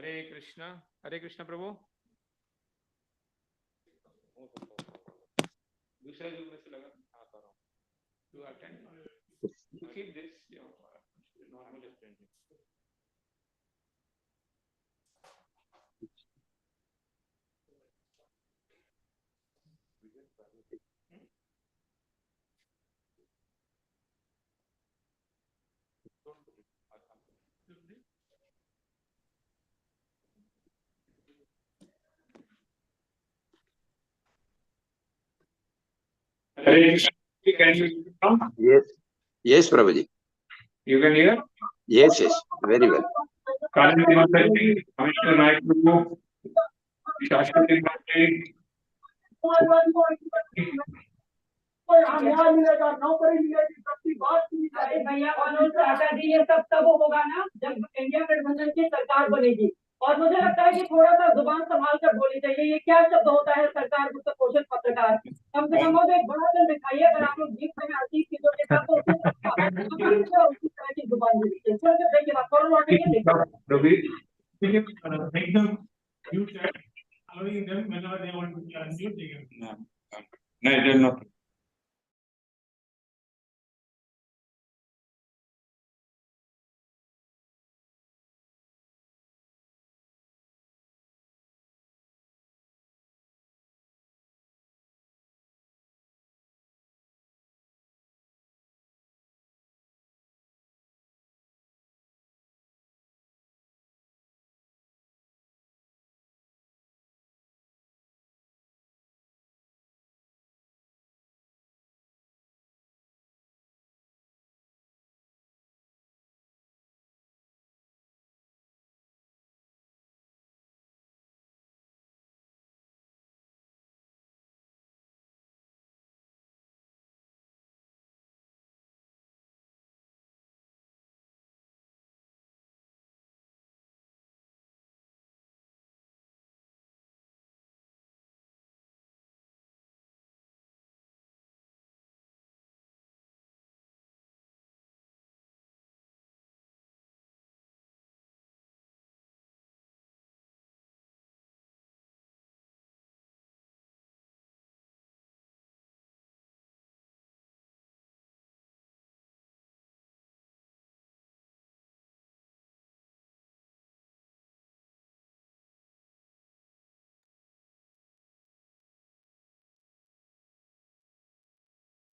हरे कृष्णा प्रभु। दूसरा जो में से लगा आता रहा to attend to keep this normal attending. Hare Krishna. Can you hear? Yes. Yes, Prabhuji. You can hear? Yes, yes. Very well. Karandi Mataji, Amishka Naik Prabhu, Shashwati Mataji. नौकरी मिलेगी सबकी बात की जाए भैया मनोज चाचा जी ये सब तब होगा ना जब इंडिया गठबंधन की सरकार बनेगी और मुझे लगता है कि थोड़ा सा जुबान संभाल कर बोलनी चाहिए। ये क्या शब्द होता है सरकार वित्त पोषण पत्रकार कम से कम एक बड़ा दिन दिखाइए। अगर आप लोग जीत रहे हैं अच्छी चीजों के साथ तो उसी तरह की जुबान देखिए। देखिए बात करो लौटेंगे You said allowing them whenever they want to be unmute, they can. No, it is not.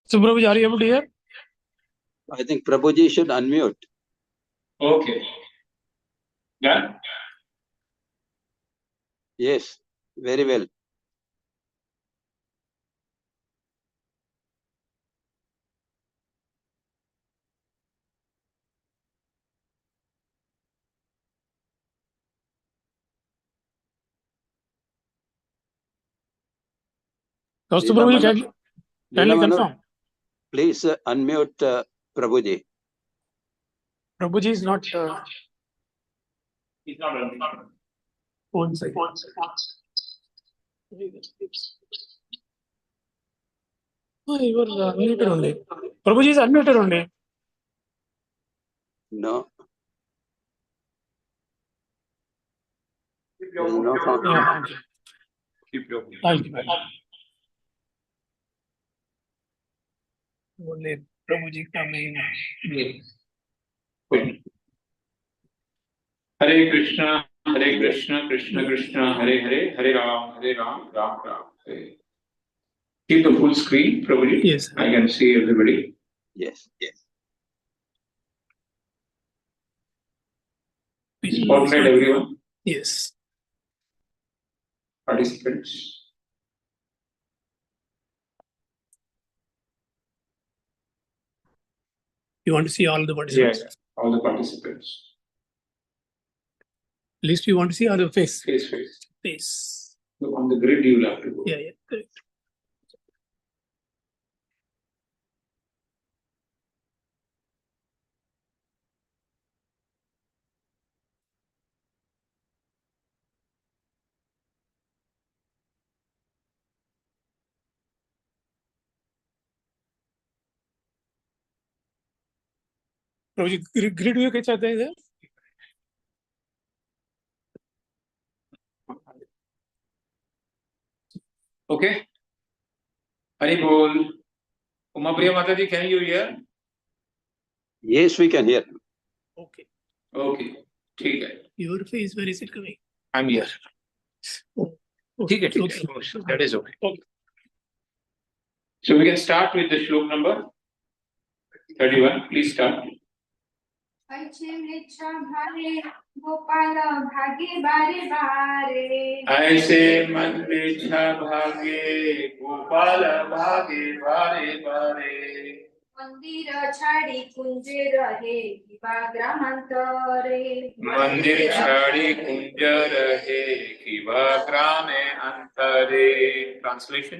So, Prabhuji, are you able to hear? I think Prabhuji should unmute. Okay. Done? Yes, very well. So, Prabhuji, kindly confirm. Please unmute Prabhuji. Prabhuji is not. It's not on. One second. Oh, you are unmuted only. Prabhuji is unmuted only. No. Keep your No sound. Yeah, okay. Keep your Thank you. Only Prabhuji coming. Hare Krishna, Krishna Krishna, Hare Hare, Hare Ram, Ram Ram. Keep the full screen, Prabhuji. Yes. I can see everybody. Yes, yes. Spotlight everyone. Yes. Participants. You want to see all the participants? Yes, all the participants. At least you want to see all the face. Face. Face. So on the grid you will have to go. Yeah, correct. Prabhuji, grid view कैसे आता है इधर? Okay. Hari Bol. Uma Priya Mataji, can you hear? Yes, we can hear. Okay. Okay. ठीक है. Your face, where is it coming? I'm here. Oh, ठीक है. okay. That is okay. Okay. So we can start with the shlok number 31. Please start. Gopal भागे बारे बारे ऐसे मन बिछा भागे गोपाल भागे बारे बारे मंदिर छाड़ी कुंजे रहे किबा ग्रामांतरे मंदिर छाड़ी कुंज रहे किबा ग्रामे अंतरे. Translation.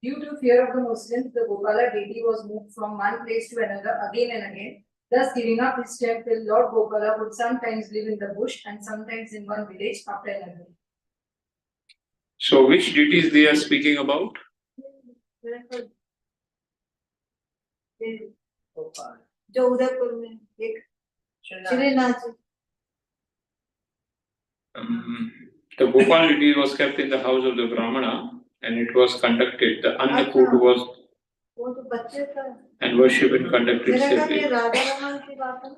Due to fear of the Muslims, the Gopala deity was moved from one place to another again and again, thus giving up his temple. Lord Gopala would sometimes live in the bush and sometimes in one village after another. So which deities they are speaking about? जो उदयपुर में एक Shrinath ji. The Gopal deity was kept in the house of the Brahmana and it was conducted. The Annakut was वो तो बच्चे का and worship and conducted मेरा क्या ये separately. राधा रमन की बात है.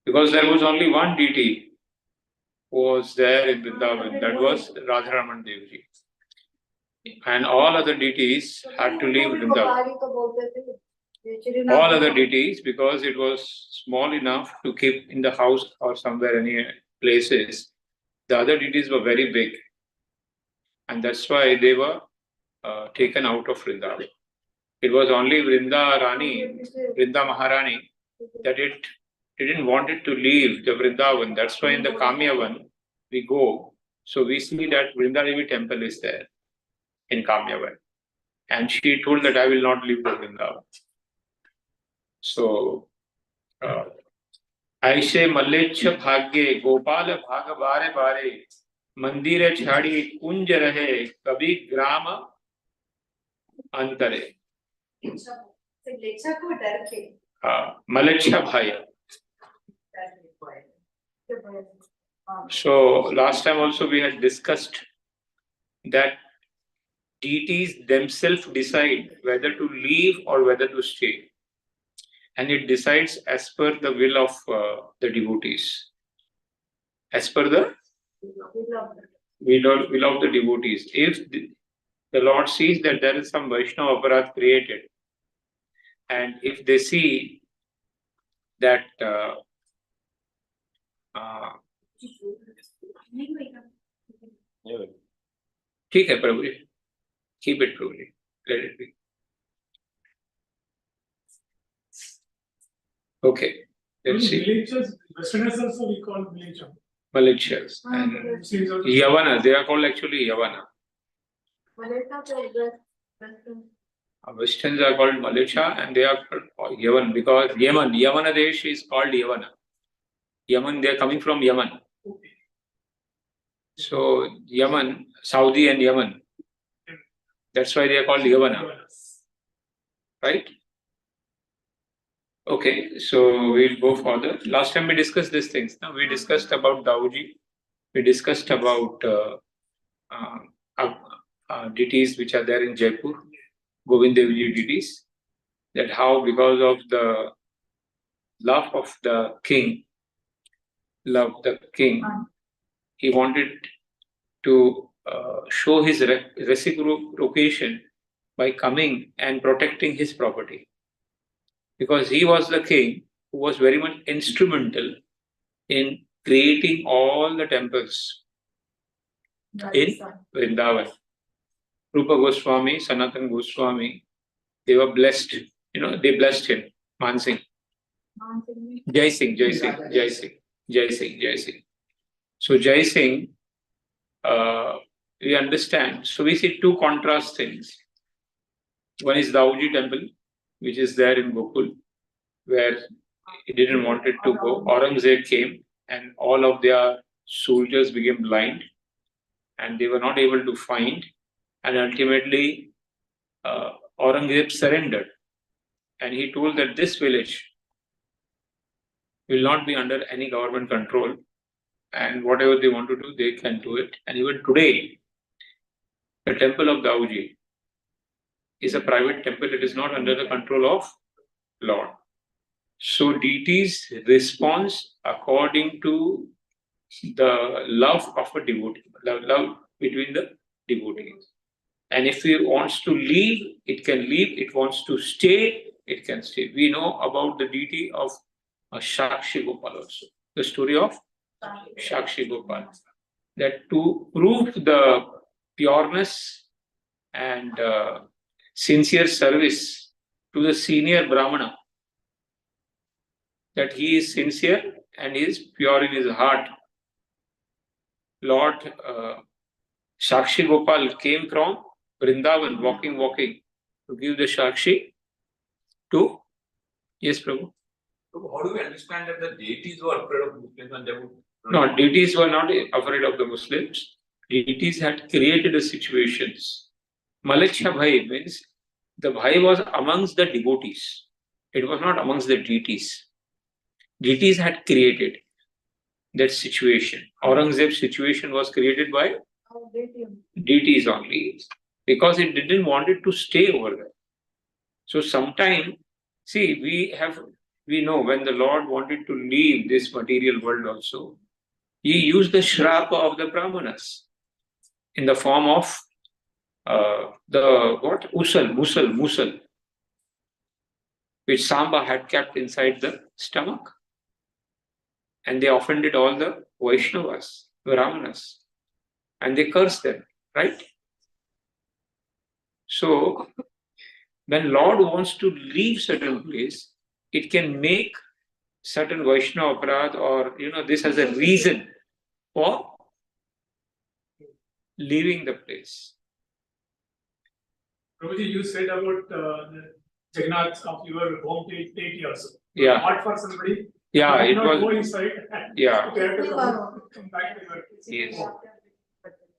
Because there was only one deity who was there in Vrindavan, that was Radharaman Dev Ji. And all other deities had to leave Vrindavan. Gopali तो बोलते थे. ये Srinath All other deities, because it was small enough to keep in the house or somewhere, any places, the other deities were very big. And that's why they were taken out of Vrindavan. It was only Vrinda Rani, Vrinda Maharani, that it didn't want it to leave the Vrindavan. That's why in the Kamyavan we go. So we see that Vrinda Devi temple is there in Kamyavan. And she told that I will not leave the Vrindavan. So, ऐसे मल्लेच्छ भाग्ये गोपाल भाग बारे बारे मंदिर छाड़ी कुंज रहे कभी ग्राम अंतरे. लेच्छा को डर के मल्लेच्छ भाई. So last time also we had discussed that deities themselves decide whether to leave or whether to stay. And it decides as per the will of the devotees. As per the will of the devotees. If the Lord sees that there is some Vaishnava aparadh created, and if they see that ठीक है प्रभु जी, keep it Prabhu ji, let it be. Okay, let's see. Villages, Westerners also we call village. Malicious and Yavana, they are called actually Yavana. Westerns are called Malaysia and they are called Yavan because Yamana Desh is called Yavana. Yaman, they are coming from Yaman. So Yaman, Saudi and Yaman. That's why they are called Yavana. Right? Okay, so we'll go further. Last time we discussed these things. Now we discussed about Dauji. We discussed about deities which are there in Jaipur, Govind Dev Ji deities. That how because of the love of the king, he wanted to show his reciprocation by coming and protecting his property. Because he was the king who was very much instrumental in creating all the temples in Vrindavan. Rupa Goswami, Sanatan Goswami, they were blessed. They blessed him. Man Singh. Jai Singh. So Jai Singh, we understand. So we see two contrast things. One is Dauji temple, which is there in Gokul, where he didn't want it to go. Aurangzeb came and all of their soldiers became blind and they were not able to find. And ultimately, Aurangzeb surrendered. And he told that this village will not be under any government control. and whatever they want to do, they can do it. And even today, the temple of Dauji is a private temple. It is not under the control of Lord. So deities responds according to the love of a devotee, love between the devotees. And if it wants to leave, it can leave. It wants to stay, it can stay. We know about the deity of Shakshi Gopal also. The story of Shakshi Gopal. That to prove the pureness and sincere service to the senior Brahmana, that he is sincere and is pure in his heart. Lord Shakshi Gopal came from Vrindavan, walking to give the Shakshi to. Yes, Prabhu. So how do we understand that the deities were afraid of Muslims and they would? No, deities were not afraid of the Muslims. Deities had created the situations. Malaksha Bhai means the Bhai was amongst the devotees. It was not amongst the deities. Deities had created that situation. Aurangzeb's situation was created by deities only, because it didn't want it to stay over there. So sometime, see, we know when the Lord wanted to leave this material world also, he used the shrapa of the Brahmanas in the form of musal, which Samba had kept inside the stomach. And they offended all the Vaishnavas, Brahmanas, and they cursed them, right? So, when Lord wants to leave certain place, it can make certain Vaishnava aparadh, or this as a reason for leaving the place. Prabhuji, you said about the Jagannath of your home deity also. Yeah. Not for somebody. Yeah, who it did not go was. inside. Yeah. They have to come back to your.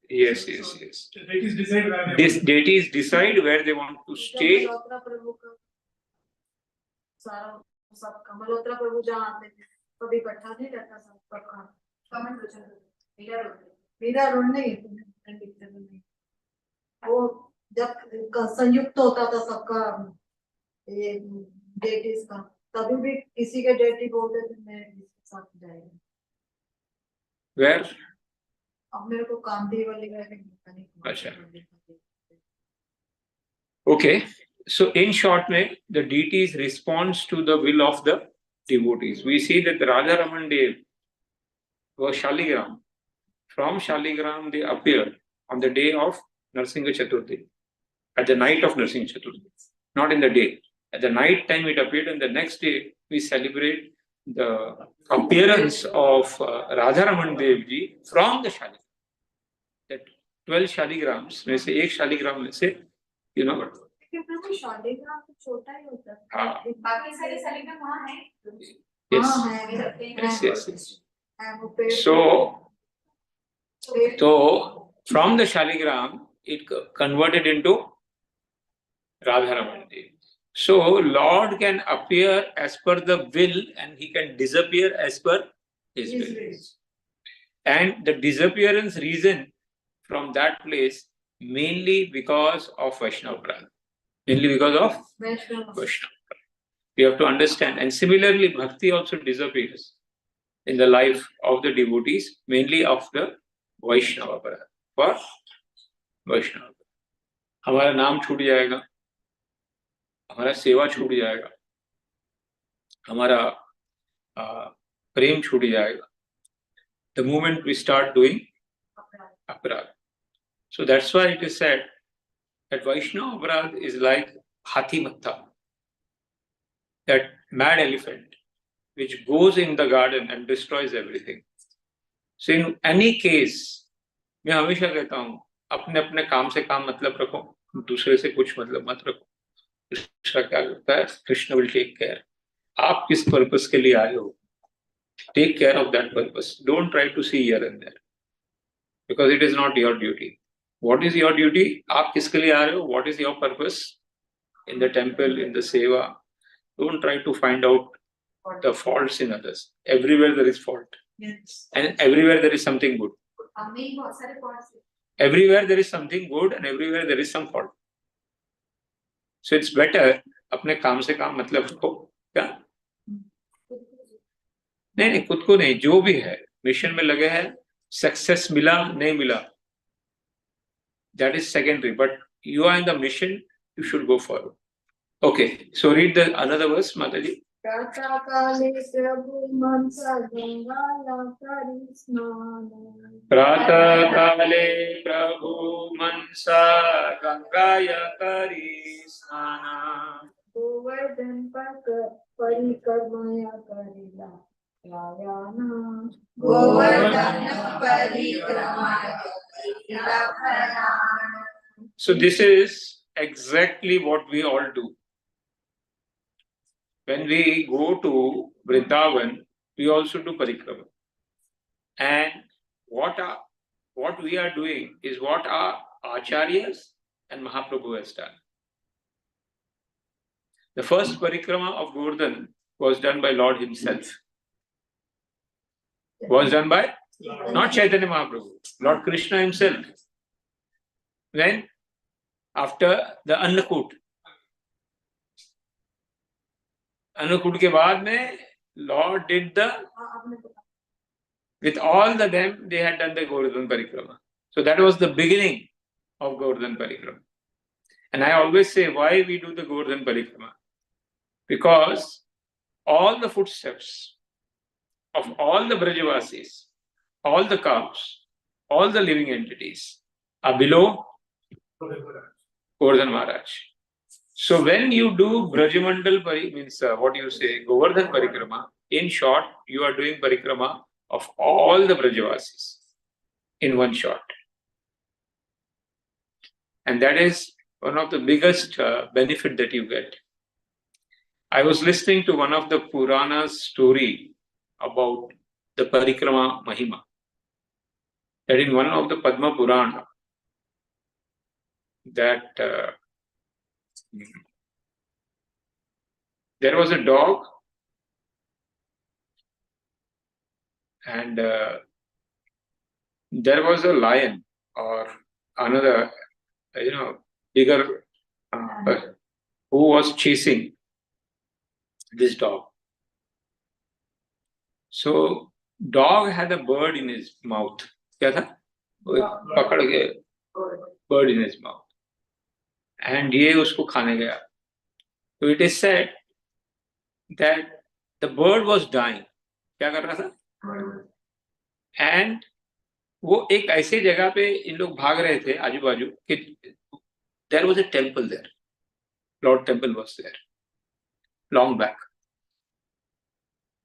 Yes. So the deities decide where they These want. deities decide where they want to stay. सबका मल्होत्रा प्रभु जहाँ आते थे कभी इकट्ठा नहीं रहता सबका comment बचा मीरा रोड नहीं है वो जब संयुक्त होता था सबका ये डेटीज का तभी भी किसी के डेटी बोलते थे मैं इसके साथ जाएगा Where? अब मेरे को कांदी वाली का नहीं अच्छा. Okay. So in short, the deities responds to the will of the devotees. We see that Raja Raman Dev was Shaligram. From Shaligram, they appeared on the day of Narsingha Chaturthi, at the night of Narsingha Chaturthi, not in the day. At the night time it appeared, and the next day we celebrate the appearance of Radha Raman Dev Ji from the Shaligram. That 12 Shaligrams, में से एक Shaligram में से, शालिग्राम तो छोटा ही होता है हाँ. बाकी सारे शालिग्राम वहाँ हैं Yes. So from the Shaligram, it converted into Radharaman Dev. So Lord can appear as per the will, and he can disappear as per his will. And the disappearance reason from that place mainly because of Vaishnava Prana. Mainly because of Vaishnava. We have to understand. And similarly, Bhakti also disappears in the life of the devotees, mainly of the Vaishnava Prana. For Vaishnava. हमारा नाम छूट जाएगा, हमारा सेवा छूट जाएगा, हमारा प्रेम छूट जाएगा. The moment we start doing aparadh. So that's why it is said that Vaishnava aparadh is like Hathi Matta, that mad elephant which goes in the garden and destroys everything. So in any case, मैं हमेशा कहता हूँ अपने अपने काम से काम मतलब रखो, दूसरे से कुछ मतलब मत रखो. कृष्ण क्या करता है? Krishna will take care. आप किस पर्पस के लिए आए हो? Take care of that purpose. Don't try to see here and there, because it is not your duty. What is your duty? आप किसके लिए आ रहे हो? What is your purpose in the temple, in the seva? Don't try to find out the faults in others. Everywhere there is fault. Yes. And everywhere there is something good. हमें बहुत सारे points हैं. Everywhere there is something good and everywhere there is some fault. So it's better अपने काम से काम मतलब रखो. क्या? नहीं, खुद को नहीं, जो भी है मिशन में लगे हैं, सक्सेस मिला नहीं मिला, that is secondary, but you are in the mission, you should go forward. Okay, so read the another verse, Mataji. प्रातःकाले प्रभु मनसा गंगाया करि स्नान. प्रातःकाले प्रभु मनसा गंगाया करि स्नान. गोवर्धन परिक्रमया करिला प्रयाण. गोवर्धन परिक्रमया करिला प्रयाण. So this is exactly what we all do. When we go to Vrindavan, we also do parikrama. And what we are doing is what our acharyas and Mahaprabhu has done. The first parikrama of Govardhan was done by Lord himself. Was done by not Chaitanya Mahaprabhu, Lord Krishna himself. When after the Annakut के बाद में Lord did the, with all the them they had done the Govardhan Parikrama. So that was the beginning of Govardhan Parikrama. And I always say why we do the Govardhan Parikrama. Because all the footsteps of all the Brajavasis, all the cows, all the living entities are below Govardhan Maharaj. So when you do Brajamandal means what you say, Govardhan Parikrama, in short, you are doing Parikrama of all the Brajavasis in one shot. And that is one of the biggest benefit that you get. I was listening to one of the Puranas story about the Parikrama Mahima. That in one of the Padma Purana, that there was a dog and there was a lion or another, bigger who was chasing this dog. So dog had a bird in his mouth. क्या था? पकड़ के bird in his mouth. And ये उसको खाने गया. So it is said that the bird was dying. क्या कर रहा था? And वो एक ऐसे जगह पे इन लोग भाग रहे थे आजू बाजू कि there was a temple there. Lord Temple was there. Long back.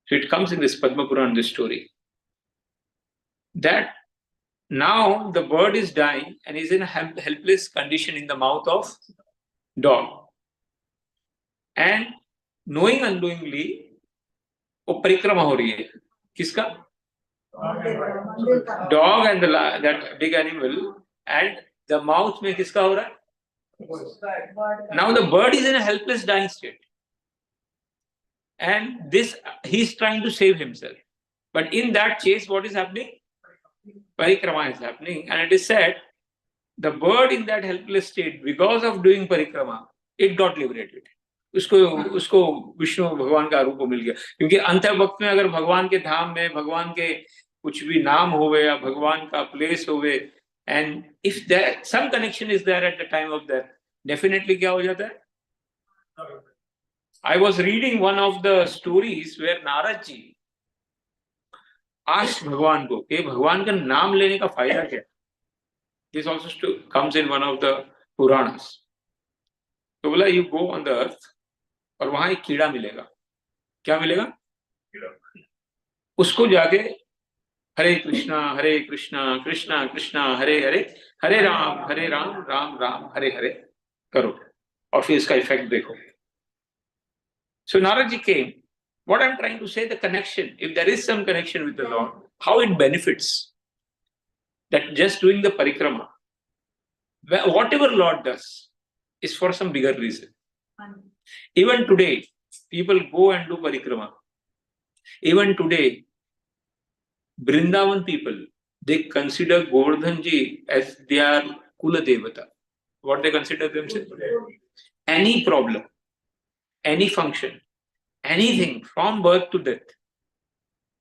So it comes in this Padma Purana, this story. That now the bird is dying and is in a helpless condition in the mouth of dog. And knowing unknowingly, वो परिक्रमा हो रही है. किसका? Dog and that big animal, and the mouth में किसका हो रहा है? Now the bird is in a helpless dying state. And this, he's trying to save himself. But in that chase, what is happening? Parikrama is happening. And it is said, the bird in that helpless state, because of doing parikrama, it got liberated. उसको विष्णु भगवान का रूप मिल गया. क्योंकि अंत वक्त में अगर भगवान के धाम में भगवान के कुछ भी नाम होवे या भगवान का प्लेस होवे, and if there some connection is there at the time of death, definitely क्या हो जाता है? I was reading one of the stories where Narad ji asked भगवान को कि भगवान का नाम लेने का फायदा क्या? This also comes in one of the Puranas. तो बोला you go on the earth और वहां एक कीड़ा मिलेगा. क्या मिलेगा? उसको जाके हरे कृष्णा कृष्णा कृष्णा हरे हरे, हरे राम राम राम हरे हरे करो और फिर इसका इफेक्ट देखो. So Narad ji came. What I'm trying to say, the connection, if there is some connection with the Lord, how it benefits that just doing the parikrama, whatever Lord does is for some bigger reason. Even today, people go and do parikrama. Even today, Vrindavan people, they consider Govardhan Ji as their Kula Devata. What they consider themselves? Any problem, any function, anything from birth to death,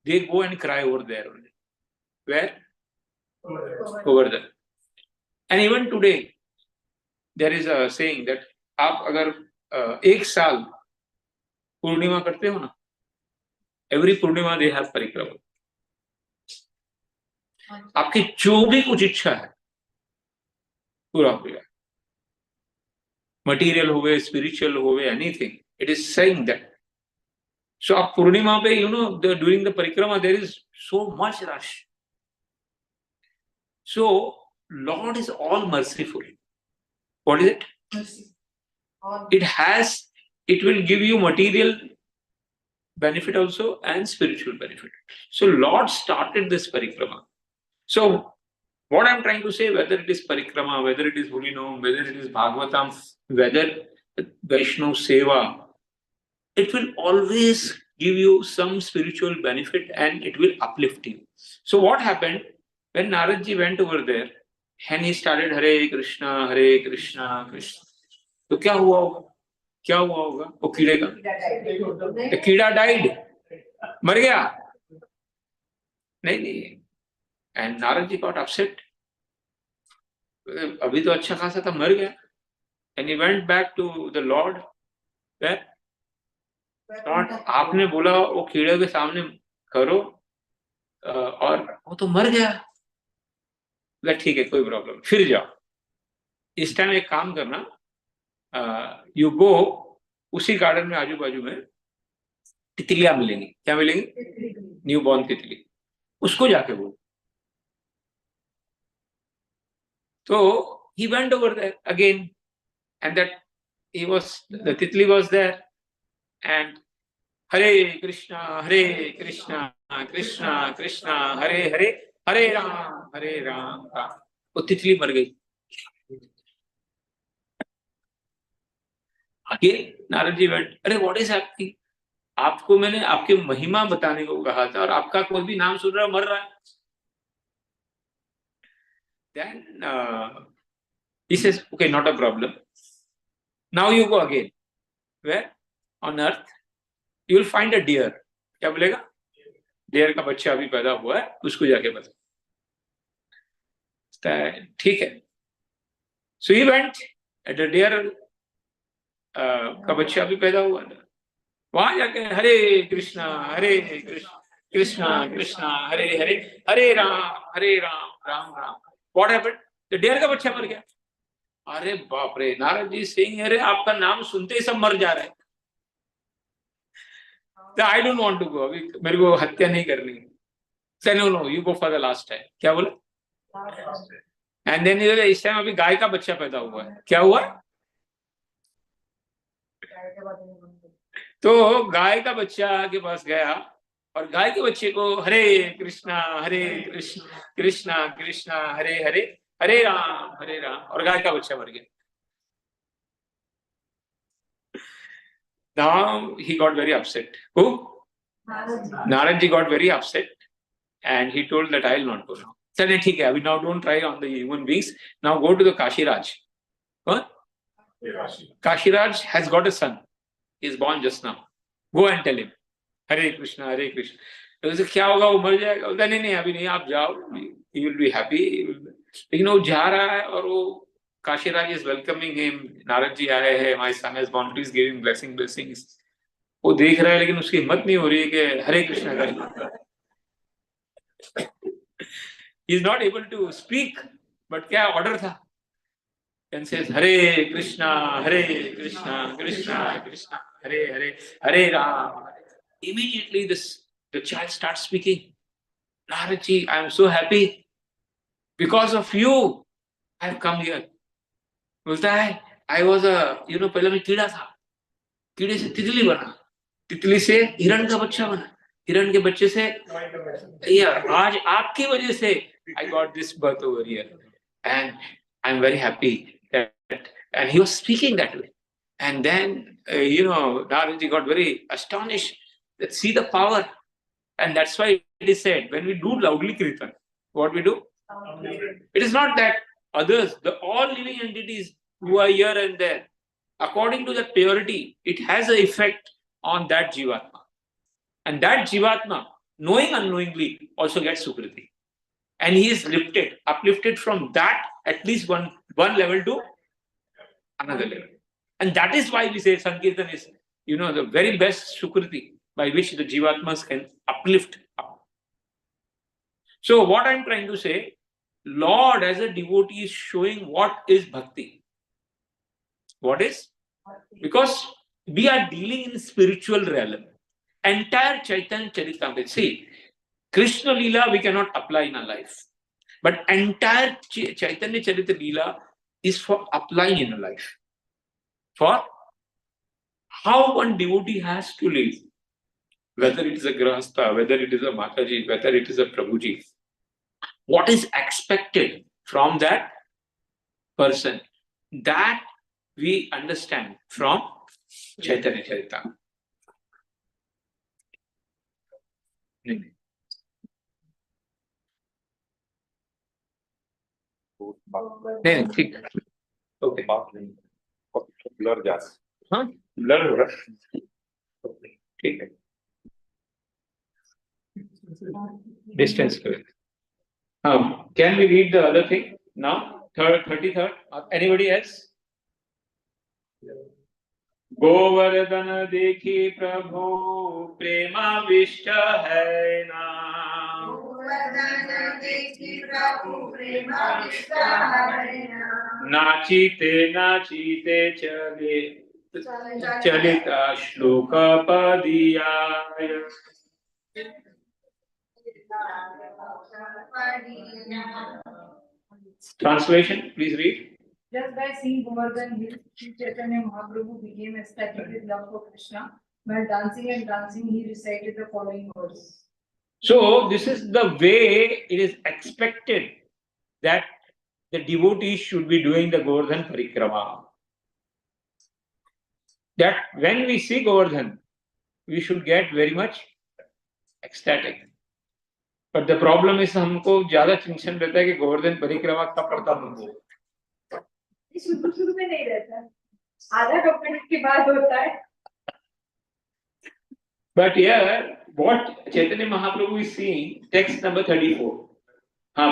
they go and cry over there only. Where? Over there. And even today, there is a saying that आप अगर एक साल पूर्णिमा करते हो ना, every Purnima they have परिक्रमा. आपकी जो भी कुछ इच्छा है पूरा हो गया. Material होवे, spiritual होवे, anything. It is saying that. So आप पूर्णिमा पे, during the परिक्रमा there is so much rush. So Lord is all merciful. What is it? Mercy. All It will give you material benefit also and spiritual benefit. So Lord started this parikrama. So what I'm trying to say, whether it is parikrama, whether it is Holy Nom, whether it is Bhagavatam, whether Vaishnav Seva, it will always give you some spiritual benefit and it will uplift you. So what happened when Naradji went over there and he started Hare Krishna, Krishna. तो क्या हुआ होगा? क्या हुआ होगा? वो कीड़े का, the कीड़ा died, मर गया? नहीं. And Naradji got upset. अभी तो अच्छा खासा था, मर गया. And he went back to the Lord. Where? Lord, आपने बोला वो कीड़े के सामने करो और वो तो मर गया. ठीक है, कोई प्रॉब्लम, फिर जाओ. इस टाइम एक काम करना, यू गो, उसी गार्डन में आजू बाजू में तितलियां मिलेंगी. क्या मिलेंगी? न्यू बॉर्न तितली. उसको जाके बोल. तो he went over there again, and the titli was there, and Hare Krishna, Krishna Krishna, Hare Hare, Hare Ram, Ram. वो तितली मर गई. आगे नारद जी went, अरे what is happening? आपको मैंने आपकी महिमा बताने को कहा था और आपका कोई भी नाम सुन रहा मर रहा है. Then he says, okay, not a problem. Now you go again. Where? On earth. You will find a deer. क्या बोलेगा? Deer का बच्चा अभी पैदा हुआ है, उसको जाके बता. ठीक है. So he went at the deer का बच्चा अभी पैदा हुआ है. वहां जाके हरे कृष्णा कृष्णा हरे हरे, हरे Ram Ram Ram. What happened? The deer का बच्चा मर गया. अरे बाप रे. नारद जी saying, अरे आपका नाम सुनते ही सब मर जा रहे हैं. So I don't want to go. अभी मेरे को हत्या नहीं करनी. Say no, you go for the last time. क्या बोला? And then इस टाइम अभी गाय का बच्चा पैदा हुआ है. क्या हुआ? तो गाय का बच्चा के पास गया और गाय के बच्चे को हरे कृष्णा कृष्णा कृष्णा हरे हरे, हरे राम, और गाय का बच्चा मर गया. Now he got very upset. Who? Narad ji got very upset and he told that I will not go now. Said, ठीक है, अभी now don't try on the human beings. Now go to the Kashiraj. What? Kashiraj has got a son. He is born just now. Go and tell him. Hare Krishna. तो उसे क्या होगा? वो मर जाएगा. बोलता नहीं अभी नहीं, आप जाओ. He will be happy. लेकिन वो जा रहा है और वो Kashiraj is welcoming him. Narad ji आए हैं. My son has born. Please give him blessings. वो देख रहा है लेकिन उसकी हिम्मत नहीं हो रही है कि हरे कृष्णा करे. He is not able to speak. But क्या ऑर्डर था? And says Hare Krishna Krishna Krishna Hare Hare, Hare Ram. Immediately the child starts speaking. Narad ji, I am so happy. Because of you, I have come here. बोलता है, I was पहले मैं कीड़ा था. कीड़े से तितली बना. तितली से हिरण का बच्चा बना. हिरण के बच्चे से आज आपकी वजह से I got this birth over here. And I am very happy. And he was speaking that way. And then, Naradji got very astonished. That see the power. And that's why it is said, when we do loudly kirtan, what we do? It is not that others, the all living entities who are here and there, according to the purity, it has an effect on that Jivatma. And that Jivatma, knowing unknowingly, also gets Sukriti. And he is uplifted from that at least one level to another level. And that is why we say Sankirtan is, the very best Sukriti by which the Jivatmas can uplift up. So what I'm trying to say, Lord as a devotee is showing what is bhakti. What is? Because we are dealing in spiritual realm. Entire Chaitanya Charitamrita. See, Krishna Leela we cannot apply in our life. But entire Chaitanya Charita Leela is for applying in a life. For how one devotee has to live. Whether it is a Grahastha, whether it is a Mataji, whether it is a Prabhuji. What is expected from that person? That we understand from Chaitanya Charita. नहीं ठीक okay blur जा हाँ blur हो रहा है okay ठीक है distance करें हाँ can we read the other thing now 33rd anybody else Govardhan देखी प्रभु प्रेमाविष्ट है ना नाचीते नाचीते चलित श्लोक पदियाय Translation, please read. Just by seeing Govardhan Hill, Sri Chaitanya Mahaprabhu became ecstatic with love for Krishna. While dancing and dancing, he recited the following verse. So, this is the way it is expected that the devotees should be doing the Govardhan Parikrama. That when we see Govardhan, we should get very much ecstatic. But the problem is हमको ज़्यादा tension रहता है कि गोवर्धन परिक्रमा कब करता हूँ शुरू में नहीं रहता आधा कंप्लीट के बाद होता है But here, what Chaitanya Mahaprabhu is seeing, text number 34.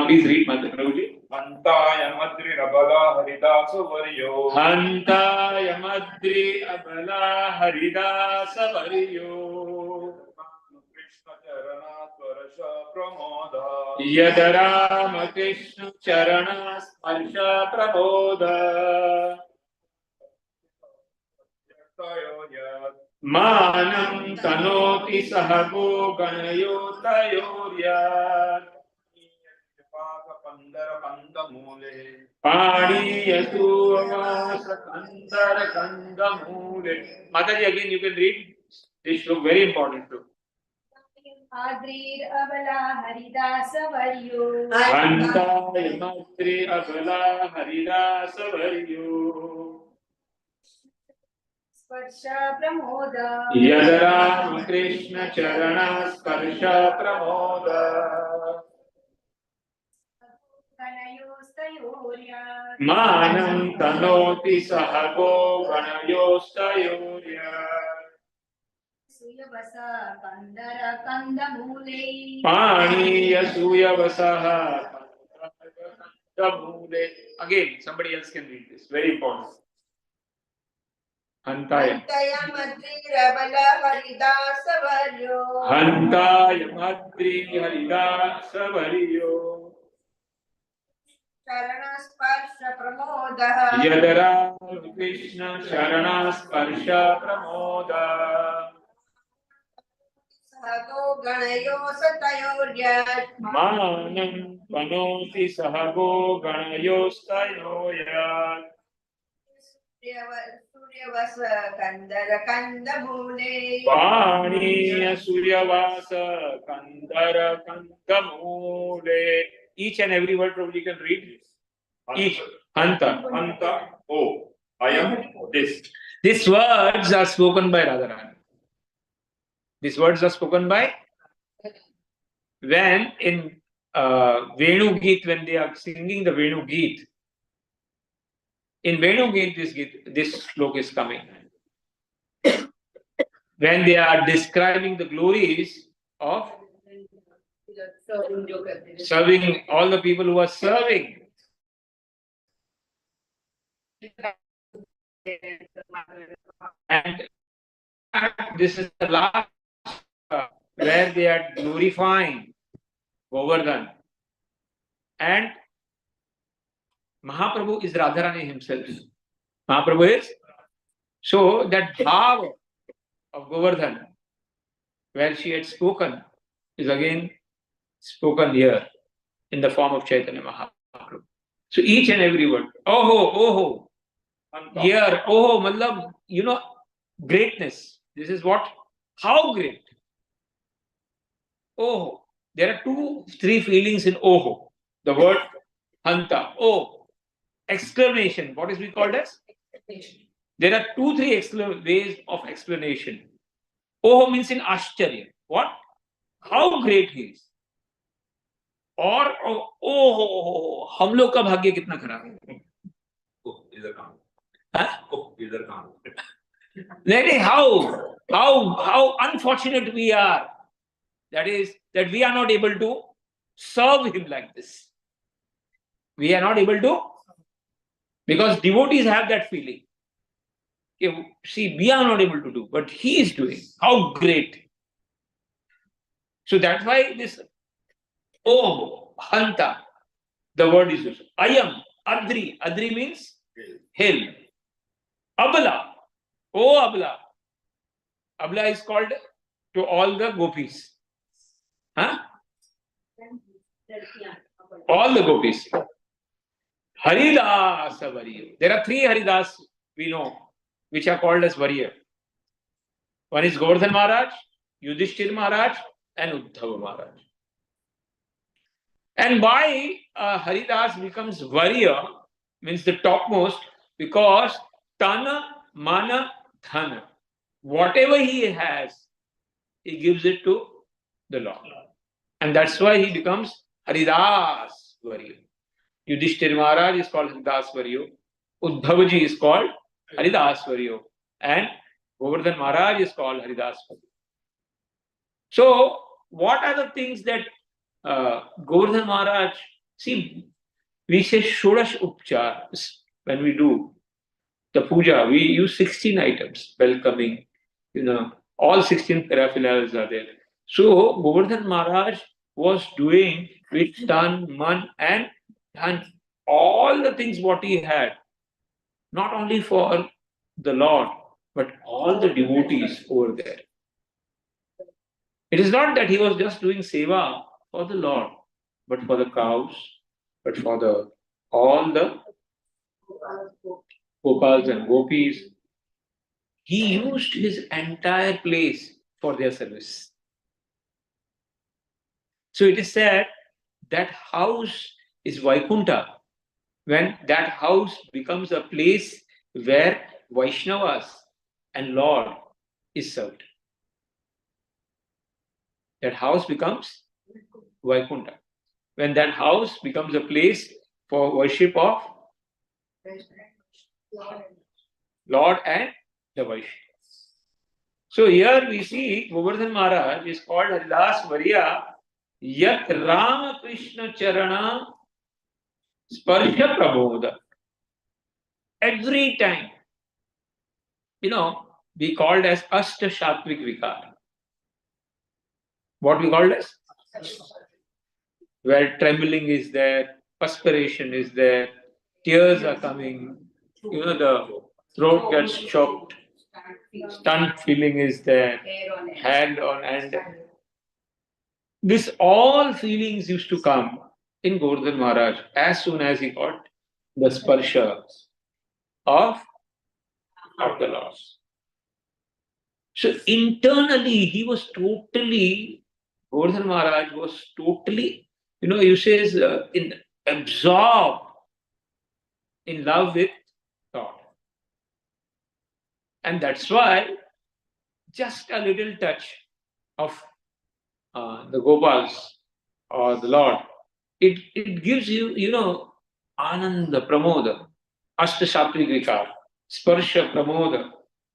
Please read, Madhya Prabhuji. Hantaya madri rabala haridasa varyo. Hantaya madri abala haridasa varyo. Krishna charana swarsha pramoda. Yada Rama Krishna charana sparsha praboda. Manam tanoti sahago ganayo tayorya. Pandara panda mule. Pani yasu avasa kandara kanda mule. Mataji, again you can read. This look very important too. Adrir abala haridasa varyo. Hanta yamatri abala haridasa varyo. Sparsha pramoda. Yada Rama Krishna charana sparsha pramoda. Manam tanoti sahago ganayostayorya. Suyavasa kandara kandamule. Pani yasuya vasaha kandamule. Again, somebody else can read this. Very important. Hantaya. Hantaya madri rabala haridasa varyo. Hantaya madri haridasa varyo. Charana sparsha pramoda. Yadara Krishna Charana Sparsha Pramoda. Sahago ganayo satayorya. Manam Panoti Sahago Ganayostayoya. Suryavasa kandara kandamule. Paniya Suryavasa Kandara Kandamule. Each and every word probably you can read. Each. Hanta. Anta. Oh, I am this. These words are spoken by Radharani. These words are spoken by when in Venu Geet, when they are singing the Venu Geet, in Venu Geet, this slok is coming. When they are describing the glories of serving all the people who are serving. And this is the last where they are glorifying Govardhan. And Mahaprabhu is Radharani himself. Mahaprabhu is. So that bhav of Govardhan, where she had spoken, is again spoken here in the form of Chaitanya Mahaprabhu. So each and every word, oh, here, oh, matlab, greatness. This is what, how great. Oh, there are 2-3 feelings in oh. The word hanta, oh, exclamation. What is we called as? There are 2-3 ways of explanation. Oh means in Ashcharya. What? How great he is. और ओहो हम लोग का भाग्य कितना खराब है. इधर काम. हाँ? इधर काम. Lady, how unfortunate we are. That is, that we are not able to serve him like this. We are not able to, because devotees have that feeling. See, we are not able to do, but he is doing. How great. So that's why this, oh, hanta, the word is used. Ayam, adri. Adri means hill. Abla. Oh, Abla. Abla is called to all the gopis. Huh? All the gopis. Haridas Varya. There are 3 Haridas we know, which are called as Varya. One is Govardhan Maharaj, Yudhishthir Maharaj, and Uddhava Maharaj. And why Haridas becomes Varya, means the topmost, because Tana, Mana, Dhana. Whatever he has, he gives it to the Lord. And that's why he becomes Haridas Varya. Yudhishthir Maharaj is called Haridas Varya. Uddhavaji is called Haridas Varya. And Govardhan Maharaj is called Haridas Varya. So, what are the things that Govardhan Maharaj, see, we say Shodash Upchar when we do the puja, we use 16 items, welcoming, all 16 paraphernalias are there. So, Govardhan Maharaj was doing with tan, man, and all the things what he had, not only for the Lord, but all the devotees over there. It is not that he was just doing seva for the Lord, but for the cows, but for all the gopals and gopis. He used his entire place for their service. So it is said that house is Vaikunta, when that house becomes a place where Vaishnavas and Lord is served. That house becomes Vaikunta. When that house becomes a place for worship of Lord and the Vaishnavas. So here we see Govardhan Maharaj is called Haridas Varya Yat Rama Krishna Charana Sparsha Prabodha. Every time, we called as Ashta Shatvik Vikar. What we called as? Where trembling is there, perspiration is there, tears are coming, the throat gets choked, stunned feeling is there, hand on hand. This all feelings used to come in Govardhan Maharaj as soon as he got the sparsha of the Lord. So internally, he was totally, Govardhan Maharaj was totally, you says, absorbed in love with God. And that's why just a little touch of the Gopals or the Lord, it gives you, Ananda, Pramoda, Ashta Sattvic Vikar, Sparsha Pramoda.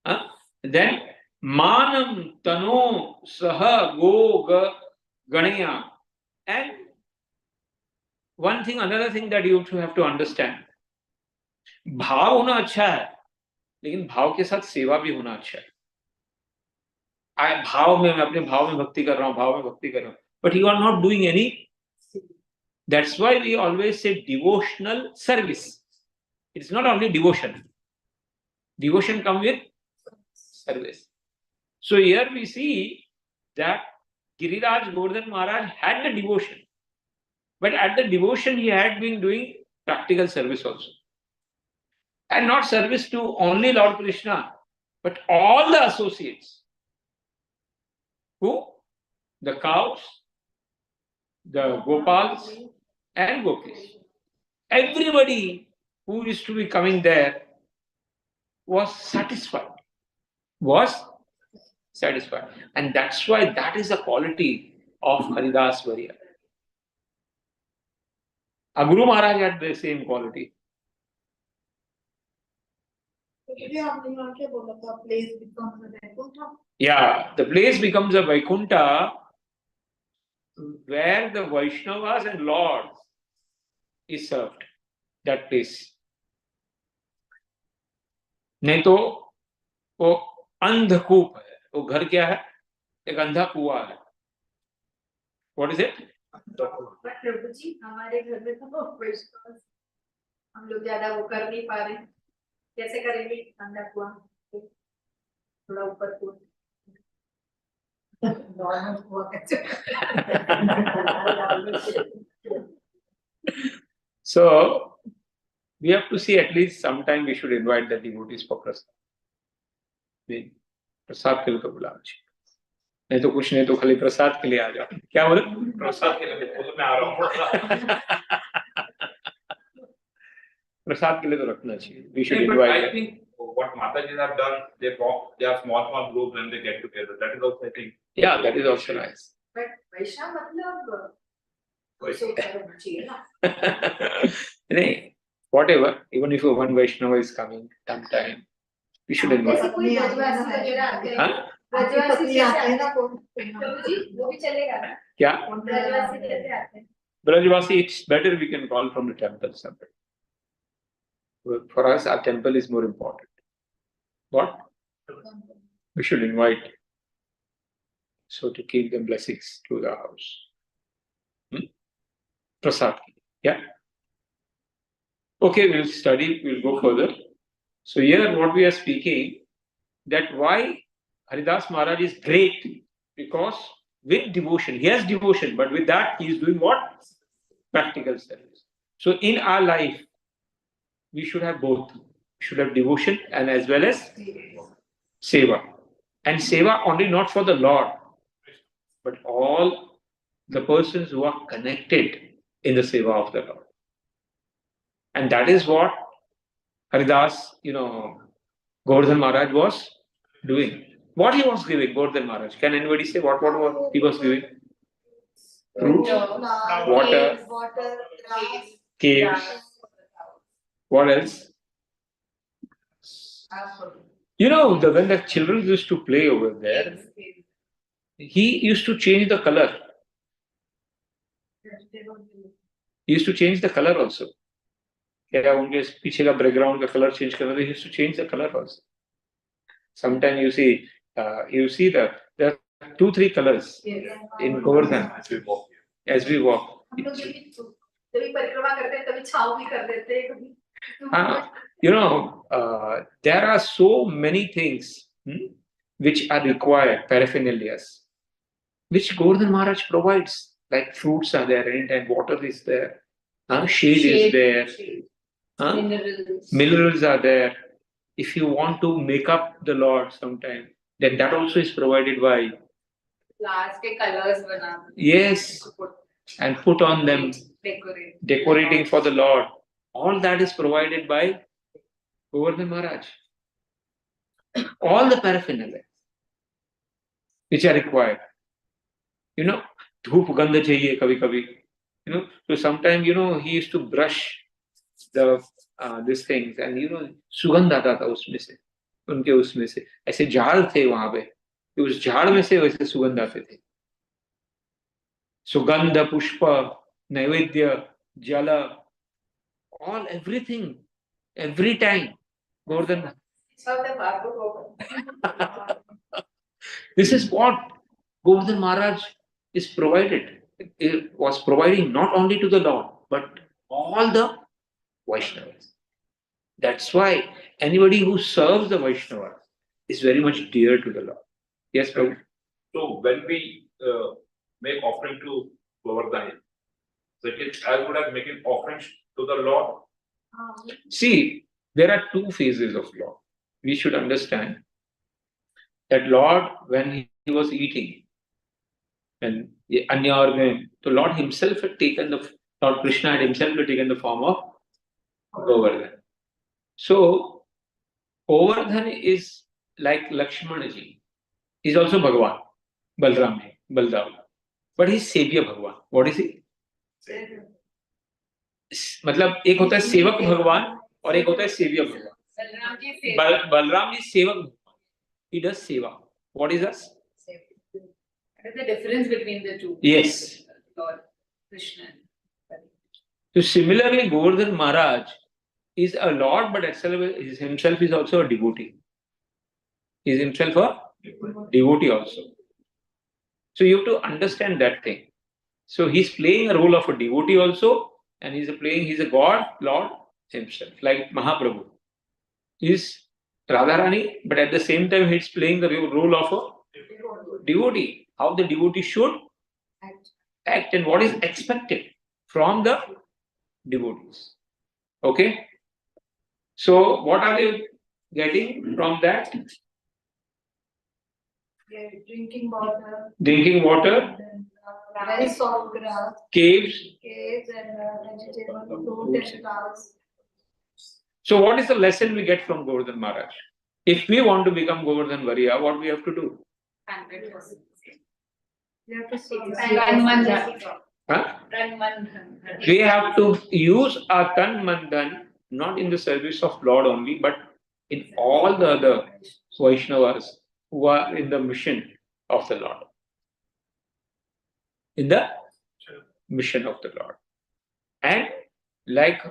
Huh? Then Manam Tano Saha Go Ganaya. And another thing that you have to understand, भाव होना अच्छा है, लेकिन भाव के साथ सेवा भी होना अच्छा है. मैं अपने भाव में भक्ति कर रहा हूँ, but you are not doing any. That's why we always say devotional service. It's not only devotion. Devotion comes with service. So here we see that Giriraj Govardhan Maharaj had the devotion, but at the devotion he had been doing practical service also. And not service to only Lord Krishna, but all the associates. Who? The cows, the Gopals, and Gopis. Everybody who used to be coming there was satisfied. And that's why that is the quality of Haridas Varya. Our Guru Maharaj had the same quality. Yeah, the place becomes a Vaikuntha where the Vaishnavas and Lord is served. That place. नहीं तो वो अंधकूप है. वो घर क्या है? एक अंधा कुआं है. What is it? प्रभु जी हमारे घर में तो वैष्णव हम लोग ज्यादा वो कर नहीं पा रहे, कैसे करेंगे? अंधा कुआं थोड़ा ऊपर को नॉर्मल कुआं कैसे? So we have to see, at least sometime we should invite the devotees for prasad. प्रसाद के लिए तो बुलाओ, नहीं तो कुछ नहीं तो खाली प्रसाद के लिए आ जाओ. क्या बोले? प्रसाद के लिए बोल मैं आ रहा हूँ. प्रसाद के लिए तो रखना चाहिए. We should But invite I them. think what Mataji have done, they are small groups when they get together. That is also, I think. Yeah, that is also nice. But वैष्णव मतलब वैसे करना चाहिए ना. Whatever, even if one Vaishnava is coming sometime, we should invite. जैसे कोई ब्रजवासी वगैरह आते हैं, हाँ? ब्रजवासी आते हैं ना, प्रभु जी वो भी चलेगा ना? क्या? ब्रजवासी कैसे आते हैं? Brajvasi, it's better we can call from the temple somewhere. For us, our temple is more important. What? We should invite. So to keep them blessings to the house. Prasad. Yeah. Okay, we'll study, we'll go further. So here what we are speaking, that why Haridas Maharaj is great, because with devotion, he has devotion, but with that he is doing what? Practical service. So in our life, we should have both. We should have devotion and as well as seva. And seva only not for the Lord, but all the persons who are connected in the seva of the Lord. And that is what Haridas, Govardhan Maharaj was doing. What he was giving, Govardhan Maharaj? Can anybody say what he was giving? Fruits, water, caves. What else? When the children used to play over there, he used to change the color. He used to change the color also. उनके पीछे का background का colour change करना, he used to change the color also. Sometimes you see there are 2-3 colors in Govardhan as we walk. There are so many things which are required, paraphernalias, which Govardhan Maharaj provides. Like fruits are there, and water is there, shade is there. Minerals are there. If you want to make up the Lord sometime, then that also is provided by. Plastic colors Yes, and put on them, decorating for the Lord. All that is provided by Govardhan Maharaj. All the paraphernalia which are required. धूप गंध चाहिए कभी कभी, so sometimes he used to brush the these things, and सुगंध आता था उसमें से, उनके उसमें से ऐसे झाड़ थे वहां पे, कि उस झाड़ में से वैसे सुगंध आते थे. सुगंध पुष्प, नैवेद्य, जल, all everything, every time Govardhan. This is what Govardhan Maharaj is provided. It was providing not only to the Lord, but all the Vaishnavas. That's why anybody who serves the Vaishnava is very much dear to the Lord. Yes, Prabhu. So when we make offering to Govardhan, so it is as good as making offerings to the Lord. See, there are two phases of Lord. We should understand that Lord, when he was eating, when Anya organ, the Lord himself had taken Lord Krishna had himself taken the form of Govardhan. So, Govardhan is like Lakshmanaji. He's also Bhagavan, Balram, Balram. But he's Savior Bhagavan. What is he? मतलब एक होता है सेवक भगवान और एक होता है सेव्य भगवान. बलराम जी सेवक भगवान. He does seva. What is us? What is the difference between the two? Yes. Lord Krishna. So similarly, Govardhan Maharaj is a Lord, but himself is also a devotee. He is himself a devotee also. So you have to understand that thing. So he's playing a role of a devotee also, and he's a God, Lord himself, like Mahaprabhu. He's Radharani, but at the same time he's playing the role of a devotee. How the devotee should act and what is expected from the devotees. Okay? So what are they getting from that? Yeah, drinking water. Drinking water, Very soft grass. caves. And vegetable, fruit and flowers. So what is the lesson we get from Govardhan Maharaj? If we want to become Govardhan Variya, what we have to do? 100%. You have to see Huh? We have to use our Tan Mandan not in the service of Lord only, but in all the other Vaishnavas who are in the mission of the Lord. In the mission of the Lord. And like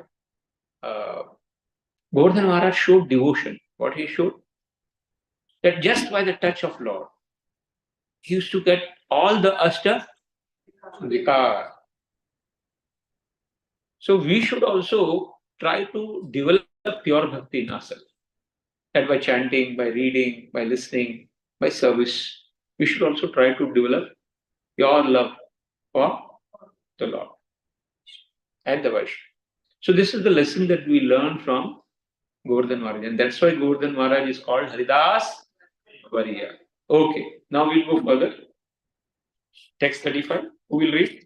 Govardhan Maharaj showed devotion. What he showed? That just by the touch of Lord, he used to get all the Ashta Vikar. So we should also try to develop pure bhakti in ourselves. That by chanting, by reading, by listening, by service, we should also try to develop pure love for the Lord and the Vaishnava. So this is the lesson that we learn from Govardhan Maharaj, and that's why Govardhan Maharaj is called Haridas Variya. Okay, now we'll go further. Text 35. Who will read?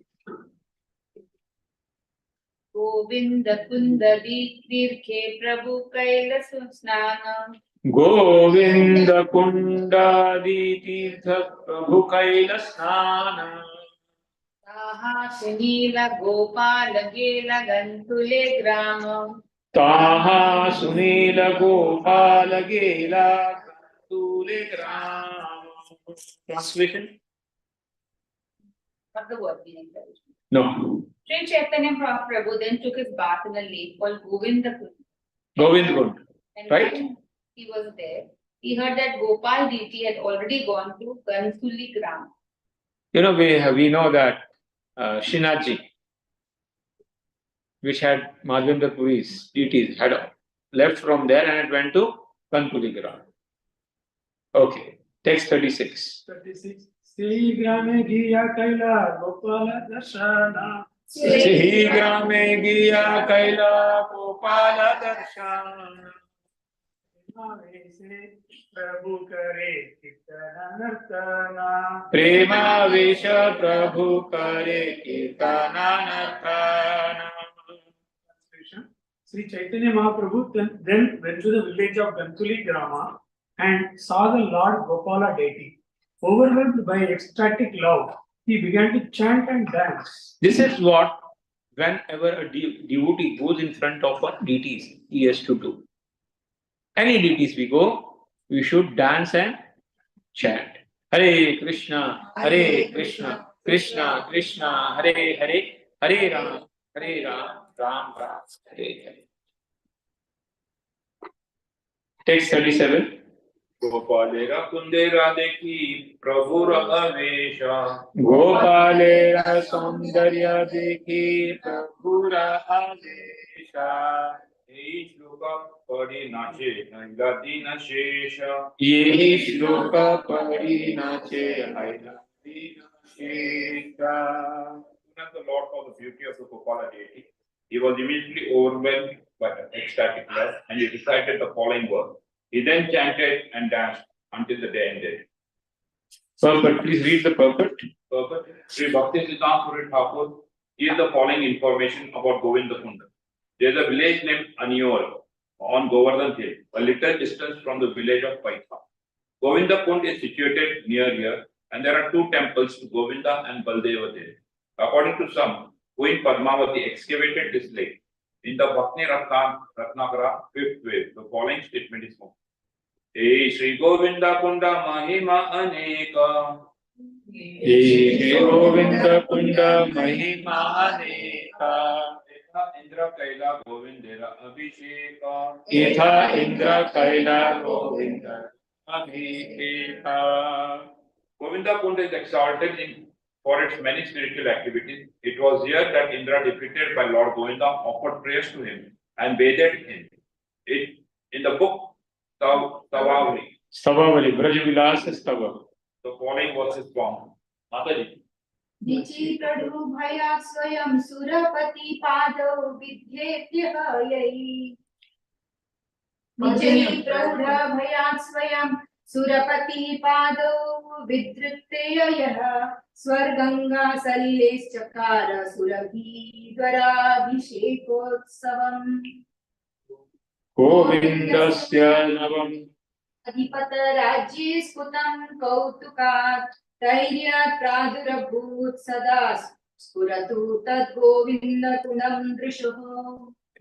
Govind Kundli तीर्थे प्रभु कैलास स्नान गोविंद कुंडादि तीर्थ प्रभु कैल स्नान ताहा सुनील गोपाल गेल गंतुले ग्राम ताहा सुनील गोपाल गेला गंतुले ग्राम. Translation? What the word meaning? No. Sri Chaitanya Prabhu then took his bath in a lake called Govinda Kund. Govind Kund. And Right. when he was there, he heard that Gopal deity had already gone to Gansuli Gram. You know, we know that Srinathji, which had Madhya Puri's deities, had left from there and it went to Kanpuligram. Okay, text 36. 36. Sri Grame Giya Kaila Gopala Darshana. Sri Grame Giya Kaila Gopala Darshana. Prabhu Kare Kitana Nartana. Prema Vesha Prabhu Kare Kirtana Nartana. Sri Chaitanya Mahaprabhu then went to the village of Gantuli Grama and saw the Lord Gopala deity. Overwhelmed by ecstatic love, he began to chant and dance. This is what, whenever a devotee goes in front of a deities, he has to do. Any deities we go, we should dance and chant. Hare Krishna, Krishna Krishna, Hare Hare, Hare Ram, Ram Ram, Hare Hare. Text 37. गोपालेरा कुंदेरा देखी प्रभुर अवेश गोपालेर सौंदर्य देखी प्रभुर आदेश यही श्लोक पढ़ी नाचे नंदा दीन शेष यही श्लोक पढ़ी नाचे दीन शेष. As the Lord saw the beauty of the Gopala deity, he was immediately overwhelmed by ecstatic love and he recited the following verse. He then chanted and danced until the day ended. Purport, please read the purport. Purport. Sri Bhakti Siddhanta Puri Thakur gives the following information about Govinda Kunda. There is a village named Anior on Govardhan Hill, a little distance from the village of Paitha. Govinda Kund is situated near here, and there are two temples to Govinda and Baldeva there. According to some, Queen Padmavati excavated this lake. In the Bhakti Ratnakara, 5th wave, the following statement is found. Hey Sri Govinda Kunda Mahima Aneka. Shri Govinda Kunda Mahima Aneka. Indra Kaila Govindera Abhisheka. Itha Indra Kaila Govinda Abhisheka. Govinda Kunda is exalted for its many spiritual activities. It was here that Indra, defeated by Lord Govinda, offered prayers to him and bathed him. In the book Tavavri, Braj Vilas Stava. the following verses found. Mataji. विचित्रडु भया स्वयं सुरपति पादौ विद्येभ्यः यै विजयी प्रौढ भयात् स्वयं सुरपति पादौ विधृत्य स्वर्गंगा सलिलेश्चकार सुरभीधराभिषेकोत्सवम् गोविन्दस्य नवम् अधिपत राज्ये स्फुतं कौतुकात् धैर्यात् प्रादुरभूत् सदा स्फुरतु तद्गोविन्दकुलं दृशुः.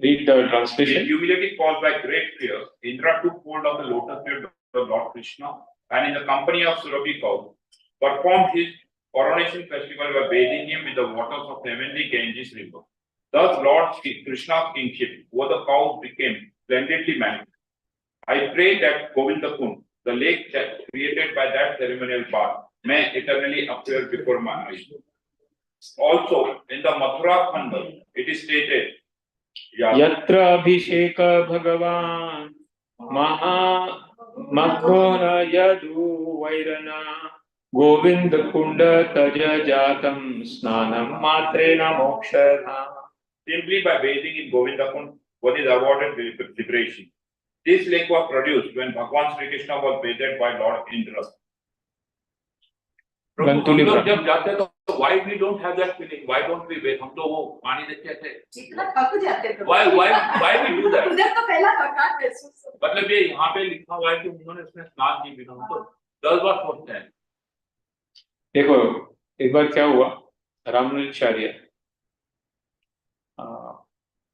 Read the In translation. humility caused by great fear, Indra took hold of the lotus feet of the Lord Krishna and in the company of Surabhi cow performed his coronation festival by bathing him with the waters of heavenly Ganges river. Thus Lord Krishna's kingship over the cows became splendidly manifest. I pray that Govinda Kund, the lake created by that ceremonial bath, may eternally appear before my eyes. Also, in the Mathura Khanda, it is stated, Yatra Abhisheka Bhagavan Maha Makhona Yadu Vairana Govinda Kunda Taja Jatam Snanam Matrena Mokshana. simply by bathing in Govinda Kund, one is awarded with liberation. This lake was produced when Bhagwan Sri Krishna was bathed by Lord Indra. Gantuli हम लोग Brahma. जब जाते हैं तो why we don't have that feeling? Why don't we bathe? हम तो वो पानी देखते थे. इतना थक जाते हैं Why we do that? उधर तो पहला थकान महसूस होता मतलब ये यहाँ पे लिखा हुआ है कि उन्होंने उसमें स्नान नहीं किया. हम तो 10 बार सोचते हैं. देखो एक बार क्या हुआ, Ramanujacharya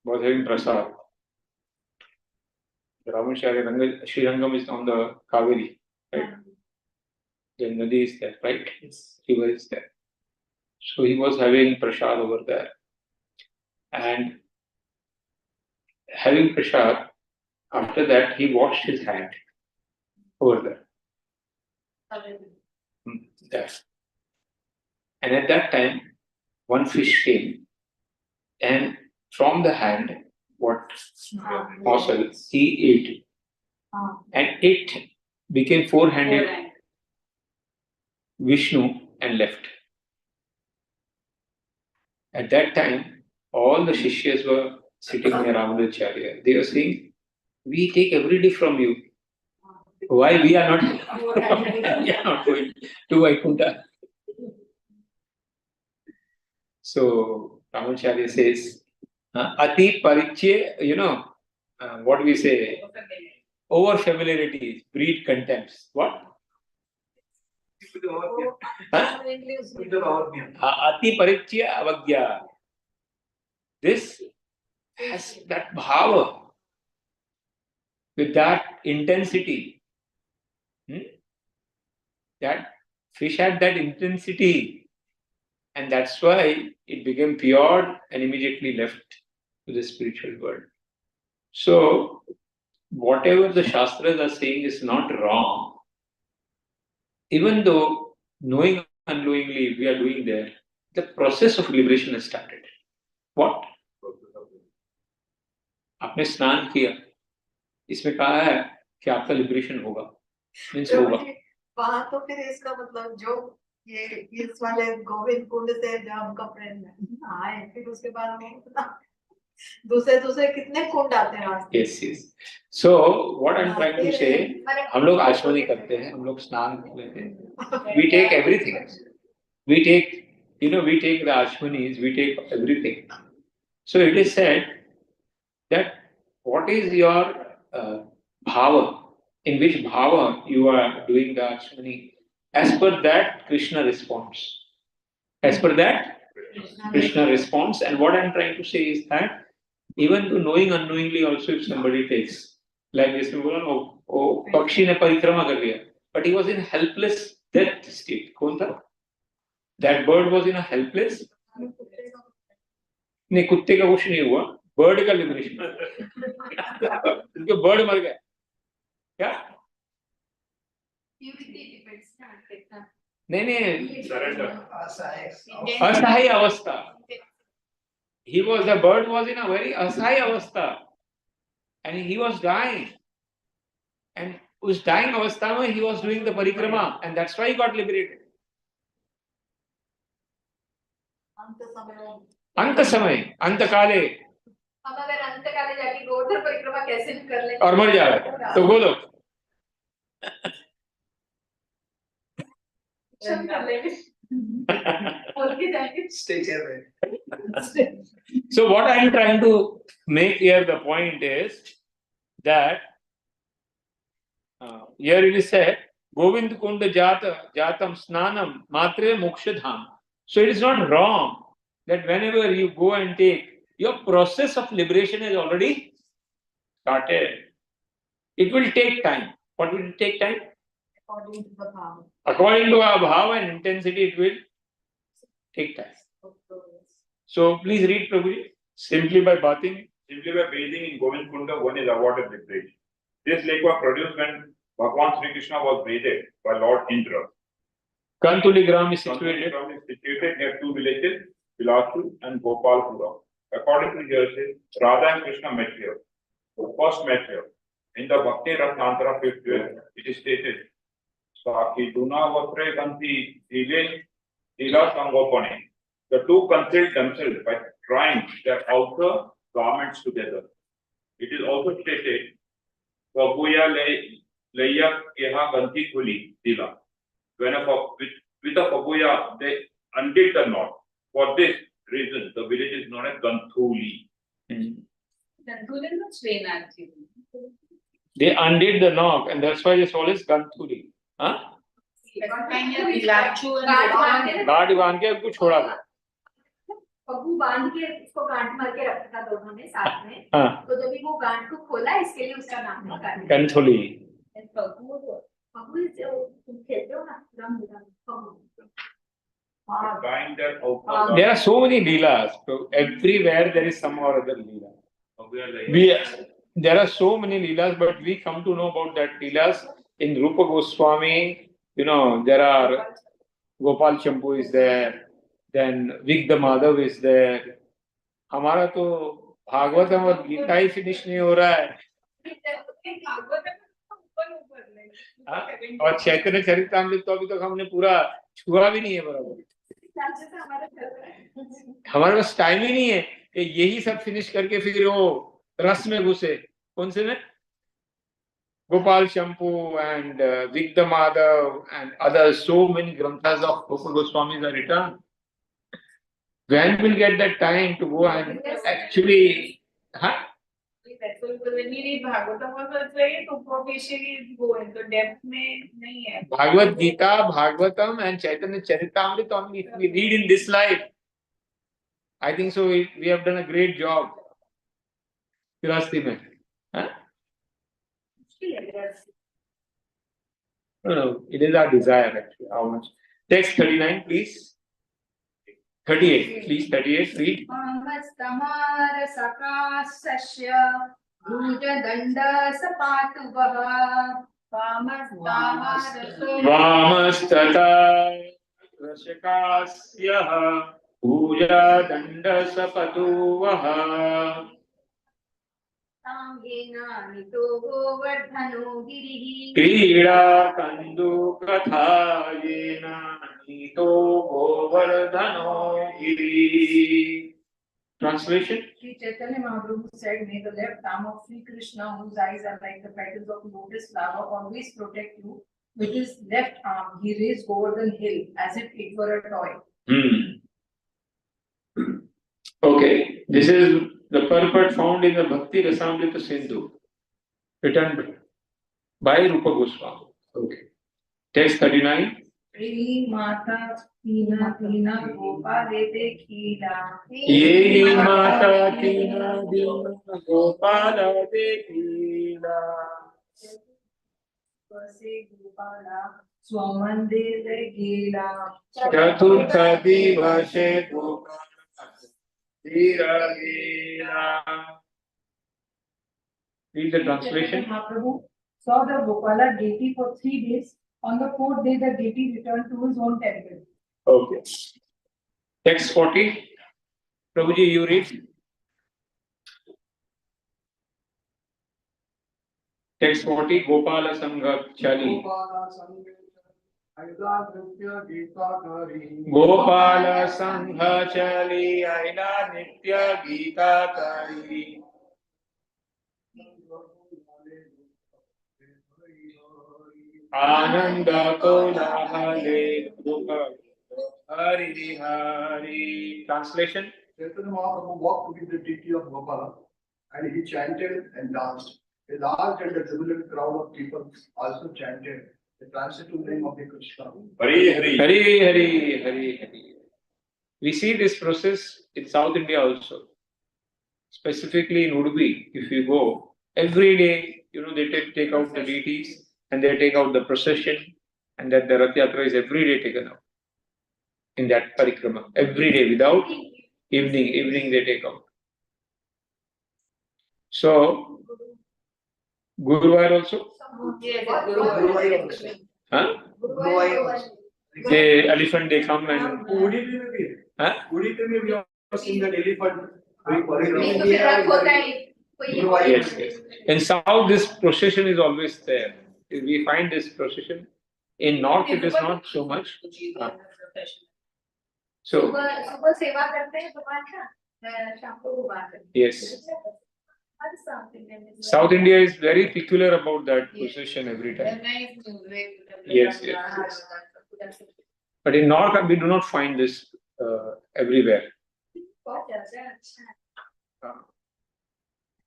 was having prasad. Ramanacharya Srirangam is on the Kaveri, right? The Nadi is there, right? River is there. So he was having prasad over there. And having prasad, after that he washed his hand over there. There. And at that time, one fish came, and from the hand, what morsel, he ate. And it became four-handed Vishnu and left. At that time, all the Shishyas were sitting near Ramanacharya. They were saying, we take every day from you. Why we are not, we are not going to Vaikuntha? So Ramanacharya says, Ati Parichye, what we say, over familiarity breed contempts. What? Ati parichya avagya. This has that power with that intensity. That fish had that intensity, and that's why it became pure and immediately left to the spiritual world. So, whatever the Shastras are saying is not wrong, even though knowing unknowingly we are doing there, the process of liberation has started. What? आपने स्नान किया, इसमें कहा है कि आपका liberation होगा, means होगा. वहां तो फिर इसका मतलब जो ये इस वाले गोविंद कुंड से जब हम कपड़े आए फिर उसके बाद हम दूसरे कितने कुंड आते हैं रास्ते. Yes, yes. So what I'm trying to say, हम लोग आचमनी करते हैं, हम लोग स्नान लेते हैं. We take everything. We take, we take the achmanis, we take everything. So it is said that what is your bhava, in which bhava you are doing the achmani, as per that Krishna responds. As per that Krishna responds. And what I'm trying to say is that even to knowing unknowingly also if somebody takes, like this, oh, Pakshi ne parikrama kar liya, but he was in helpless death state. कौन था? That bird was in a helpless. नहीं, कुत्ते का कुछ नहीं हुआ, bird का liberation. क्योंकि बर्ड मर गया. क्या? नहीं, असहाय अवस्था. The bird was in a very असहाय अवस्था, and he was dying. And उस dying अवस्था में he was doing the parikrama, and that's why he got liberated. अंत समय, अंत काले. हम अगर अंत काले जाके गोवर्धन परिक्रमा कैसे भी कर लें और मर जाए तो बोलो. So what I am trying to make here, the point is that here it is said, Govind Kunda Jatam Snanam Matre Moksha Dham. So it is not wrong that whenever you go and take, your process of liberation has already started. It will take time. What will it take time? according to the power. According to our bhava and intensity, it will take time. So please read, Prabhuji, simply by bathing. Simply by bathing in Govind Kunda, one is awarded liberation. This lake was produced when Bhagwan Sri Krishna was bathed by Lord Indra. Kantuli Gram is situated. Kantuli Gram is situated near two villages, Bilaspur and Gopalpura. According to Jersey, Radha and Krishna met here. First met here. In the Bhakti Ratnantara 5th verse, it is stated, Saki Duna Vatre Kanti Dila Sangopane. The two concealed themselves by drawing their outer garments together. It is also stated, Fabuya Leya Keha Ganti Kuli Dila. With a Fabuya, they undid the knot. For this reason, the village is known as Ganthuli. Ganthuli is not strain actually. They undid the knot, and that's why this all is Ganthuli. Huh? गांठ बांध के कुछ छोड़ा था. पप्पू बांध के इसको गांठ मार के रखा था दोनों ने साथ में. तो जब वो गांठ को खोला, इसके लिए उसका नाम है गंथुली. पप्पू तुम खेलते हो ना There are so many leelas. So everywhere there is some or other leela. There are so many leelas, but we come to know about that leelas in Rupa Goswami. There are Gopal Champu is there, then Vigda Madhav is there. हमारा तो भागवतम और गीता ही finish नहीं हो रहा है. और चैतन्य चरितामृत तो अभी तक हमने पूरा छुआ भी नहीं है बराबर. हमारे पास टाइम ही नहीं है कि यही सब फिनिश करके फिर वो रस में घुसे. कौन से में? Gopal Champu and Vigda Madhav and others, so many granthas of Gopal Goswamis are written. When we'll get that time to go and actually, huh? when we read Bhagavatam also it's very superficially go into depth में नहीं है. Bhagavad Gita, Bhagavatam, and Chaitanya Charitamrita only. If we read in this life, I think so. We have done a great job. Firasti mein. Huh? No, it is our desire actually. How much? Text 39, please. 38, please. 38, read. Tamar sakasasya bhuja danda sapatubah Vamastata Rashakasyaha Puja Danda Sapatuvaha Samhena nito govardhano girihi Krida Kandu Kathayena Nito Govardhano Giri. Translation? Sri Chaitanya Mahaprabhu said, may the left arm of Sri Krishna, whose eyes are like the petals of lotus flower, always protect you. With his left arm, he raised Govardhan hill as if it were a toy. Okay, this is the purport found in the Bhakti Rasamrita Sindhu, written by Rupa Goswami. Okay. Text 39. Ye Mata Tina Tina Gopale Dekhila. Ye Mata Tina Dina Gopala Dekhila. Vase Gopala Swamandile Gila. Chaturtha Divashe Gopala Dira Gila. Read the translation. Mahaprabhu saw the Gopala deity for 3 days. On the 4th day, the deity returned to his own temple. Okay. Text 40. Prabhuji, you read. Text 40. Gopala Sangha Chali. Gopala Sangha Chali Aila Nitya Gita Kari. Ananda Kolahale Gopala Hari Hari. Translation? Chaitanya Mahaprabhu walked with the deity of Gopala and he chanted and danced. A large and a jubilant crowd of people also chanted the transitive name of the Krishna. Hari Hari. Hari Hari Hari Hari. We see this process in South India also. Specifically in Udupi, if you go, every day, they take out the deities and they take out the procession, and that the Rath Yatra is every day taken out in that parikrama. Every day without evening they take out. So, Guruvar also? Yes, Huh? The elephant, they come and. Huh? We have seen that elephant. Yes, yes. In South, this procession is always there. We find this procession. In North, it is not so much. So, सुबह सेवा करते हैं भगवान का शाम को भगवान करते हैं. yes. South India is very peculiar about that procession every time. Yes, yes. But in North, we do not find this everywhere.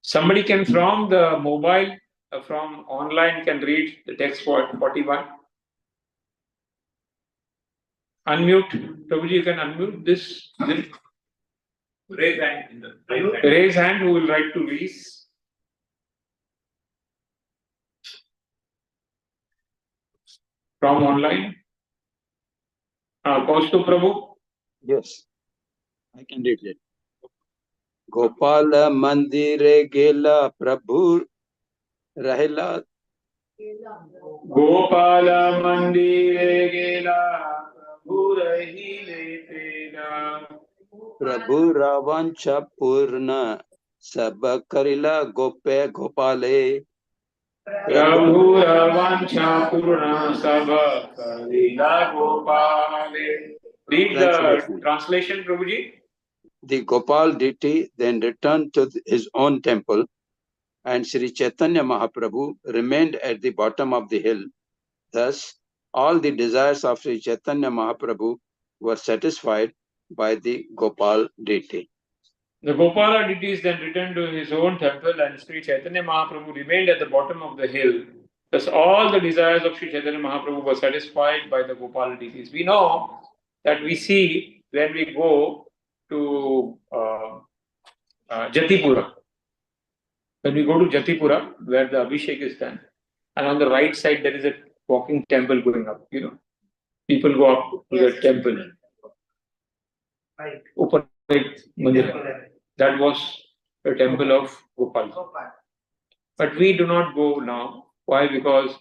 Somebody can from the mobile, from online, can read the text for 41. Unmute. Prabhuji, you can unmute this. Raise hand in the Raise hand who will write to Reese. From online. Kaustu Prabhu. Yes, I can read it. Gopala Mandire Gela Prabhu Rahila. Gopala Mandire Gela Prabhu Rahile Tela. Prabhu Ravancha Purna Sabakarila Gope Gopale. Prabhu Ravancha Purna Sabakarila Gopale. Read the translation, Prabhuji. The Gopal deity then returned to his own temple, and Sri Chaitanya Mahaprabhu remained at the bottom of the hill. Thus, all the desires of Sri Chaitanya Mahaprabhu were satisfied by the Gopal deity. The Gopala deities then returned to his own temple and Sri Chaitanya Mahaprabhu remained at the bottom of the hill. Thus all the desires of Sri Chaitanya Mahaprabhu were satisfied by the Gopala deities. We know that we see when we go to Jatipura. When we go to Jatipura, where the Abhishek is done, and on the right side there is a walking temple going up, People go up to the temple. Upar Mandir. That was the temple of Gopal. But we do not go now. Why? Because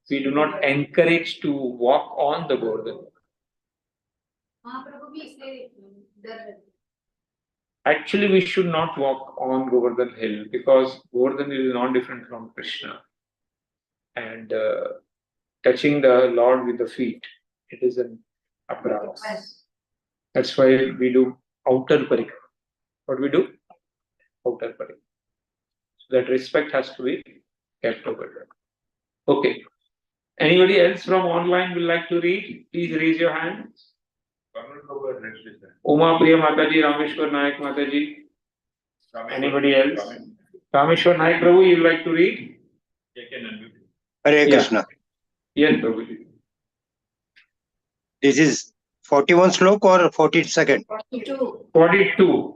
we do not encourage to walk on the Govardhan. Actually, we should not walk on Govardhan hill because Govardhan is not different from Krishna. And touching the Lord with the feet, it is an aparadha. That's why we do outer parikram. What we do? Outer parikram. So that respect has to be kept over there. Okay. Anybody else from online will like to read? Please raise your hand. Uma Priya Mataji, Rameshwar Nayak Mataji. Anybody else? Rameshwar Nayak Prabhu, you like to read? Hare Krishna. Yes, Prabhuji. This is 41 slok or 42nd? 42.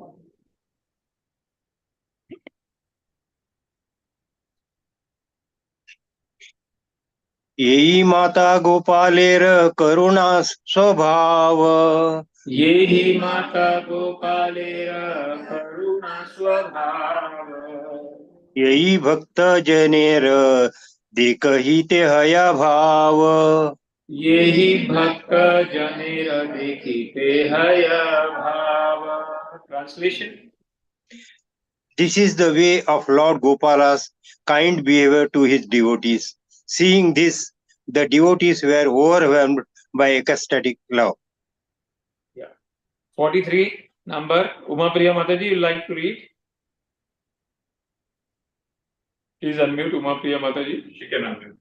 येई माता गोपालेर करुणा स्वभाव येहि माता गोपालेर करुणा स्वभाव येई भक्त जनेर देखही ते हया भाव येहि भक्त जनेर देखिते हय भाव. Translation. This is the way of Lord Gopala's kind behavior to his devotees. Seeing this, the devotees were overwhelmed by ecstatic love. 43 number. Uma Priya Mataji, you like to read? Please unmute Uma Priya Mataji. She can unmute.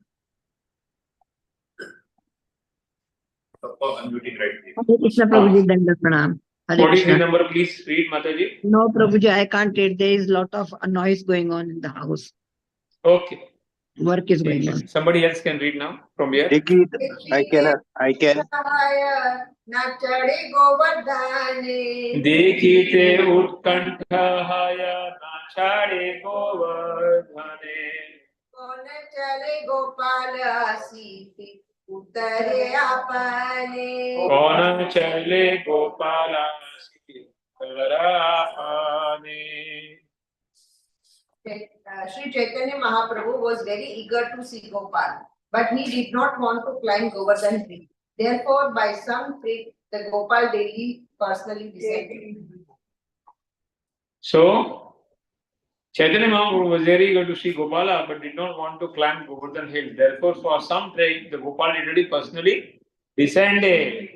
Unmuting right here. Hare Krishna Prabhuji, Dandavat Pranam. Hare 43 Krishna. number, please read Mataji. No, Prabhuji, I can't read. There is a lot of noise going on in the house. Okay. Work is going on. Somebody else can read now from here. I can. नचड़े Govardhane देखिते उत्कंठ हय नाचाड़े गोवर्धने कौन चले गोपाल सीते उतरे आपने कौन चले गोपाल आपने. Sri Chaitanya Mahaprabhu was very eager to see Gopal, but he did not want to climb Govardhan hill. Therefore, by some trick, the Gopal deity personally descended. So, Chaitanya Mahaprabhu was very eager to see Gopala, but did not want to climb Govardhan hill. Therefore, for some trick, the Gopal deity personally descended.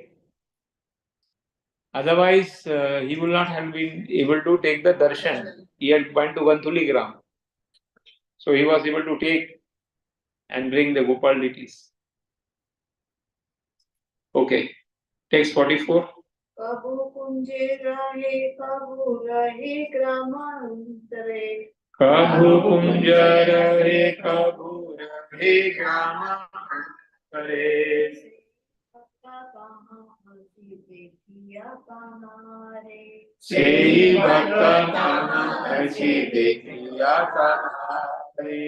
Otherwise, he would not have been able to take the darshan. He had went to Gantuli Gram. So he was able to take and bring the Gopal deities. Okay. Text 44. Kabhu kunje rahe, kabhu rahe gramantre. Kabhu kunja rahe, kabhu rahe gramantre. Sei bhakta mana achi dekhiya kamare.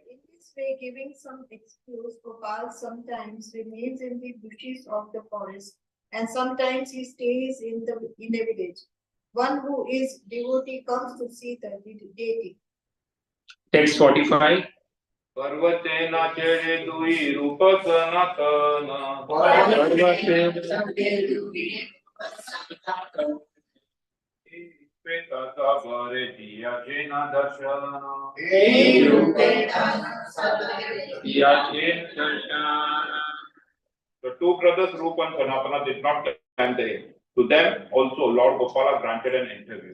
In this way, giving some excuse, Gopal sometimes remains in the bushes of the forest, and sometimes he stays in a village. One who is devotee comes to see the deity. Text 45. पर्वते नाचरे दुई रूप सनातन सबरे दिया chain Darshan The two brothers Rupa and Sanatana did not climb the hill. To them also Lord Gopala granted an interview.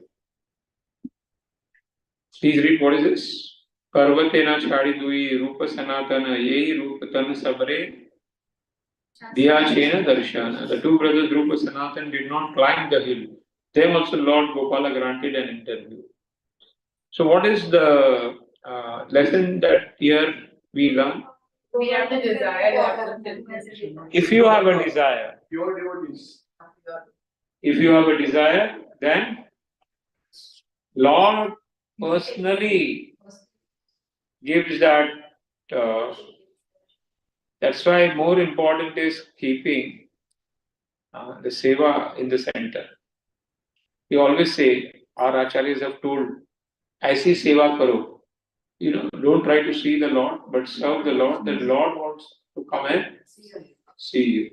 Please read, what is this? Parvatena chadi dui rupa sanatana yehi rupa tan sabre diya chena darshana. The two brothers Rupa Sanatan did not climb the hill. them also Lord Gopala granted an interview. So what is the lesson that here we learn? We have to desire Lord. If you have a desire, Pure devotees. if you have a desire, then Lord personally gives that. That's why more important is keeping the seva in the center. We always say, our acharyas have told, aisi seva karo. You know, don't try to see the Lord, but serve the Lord. The Lord wants to come and see you.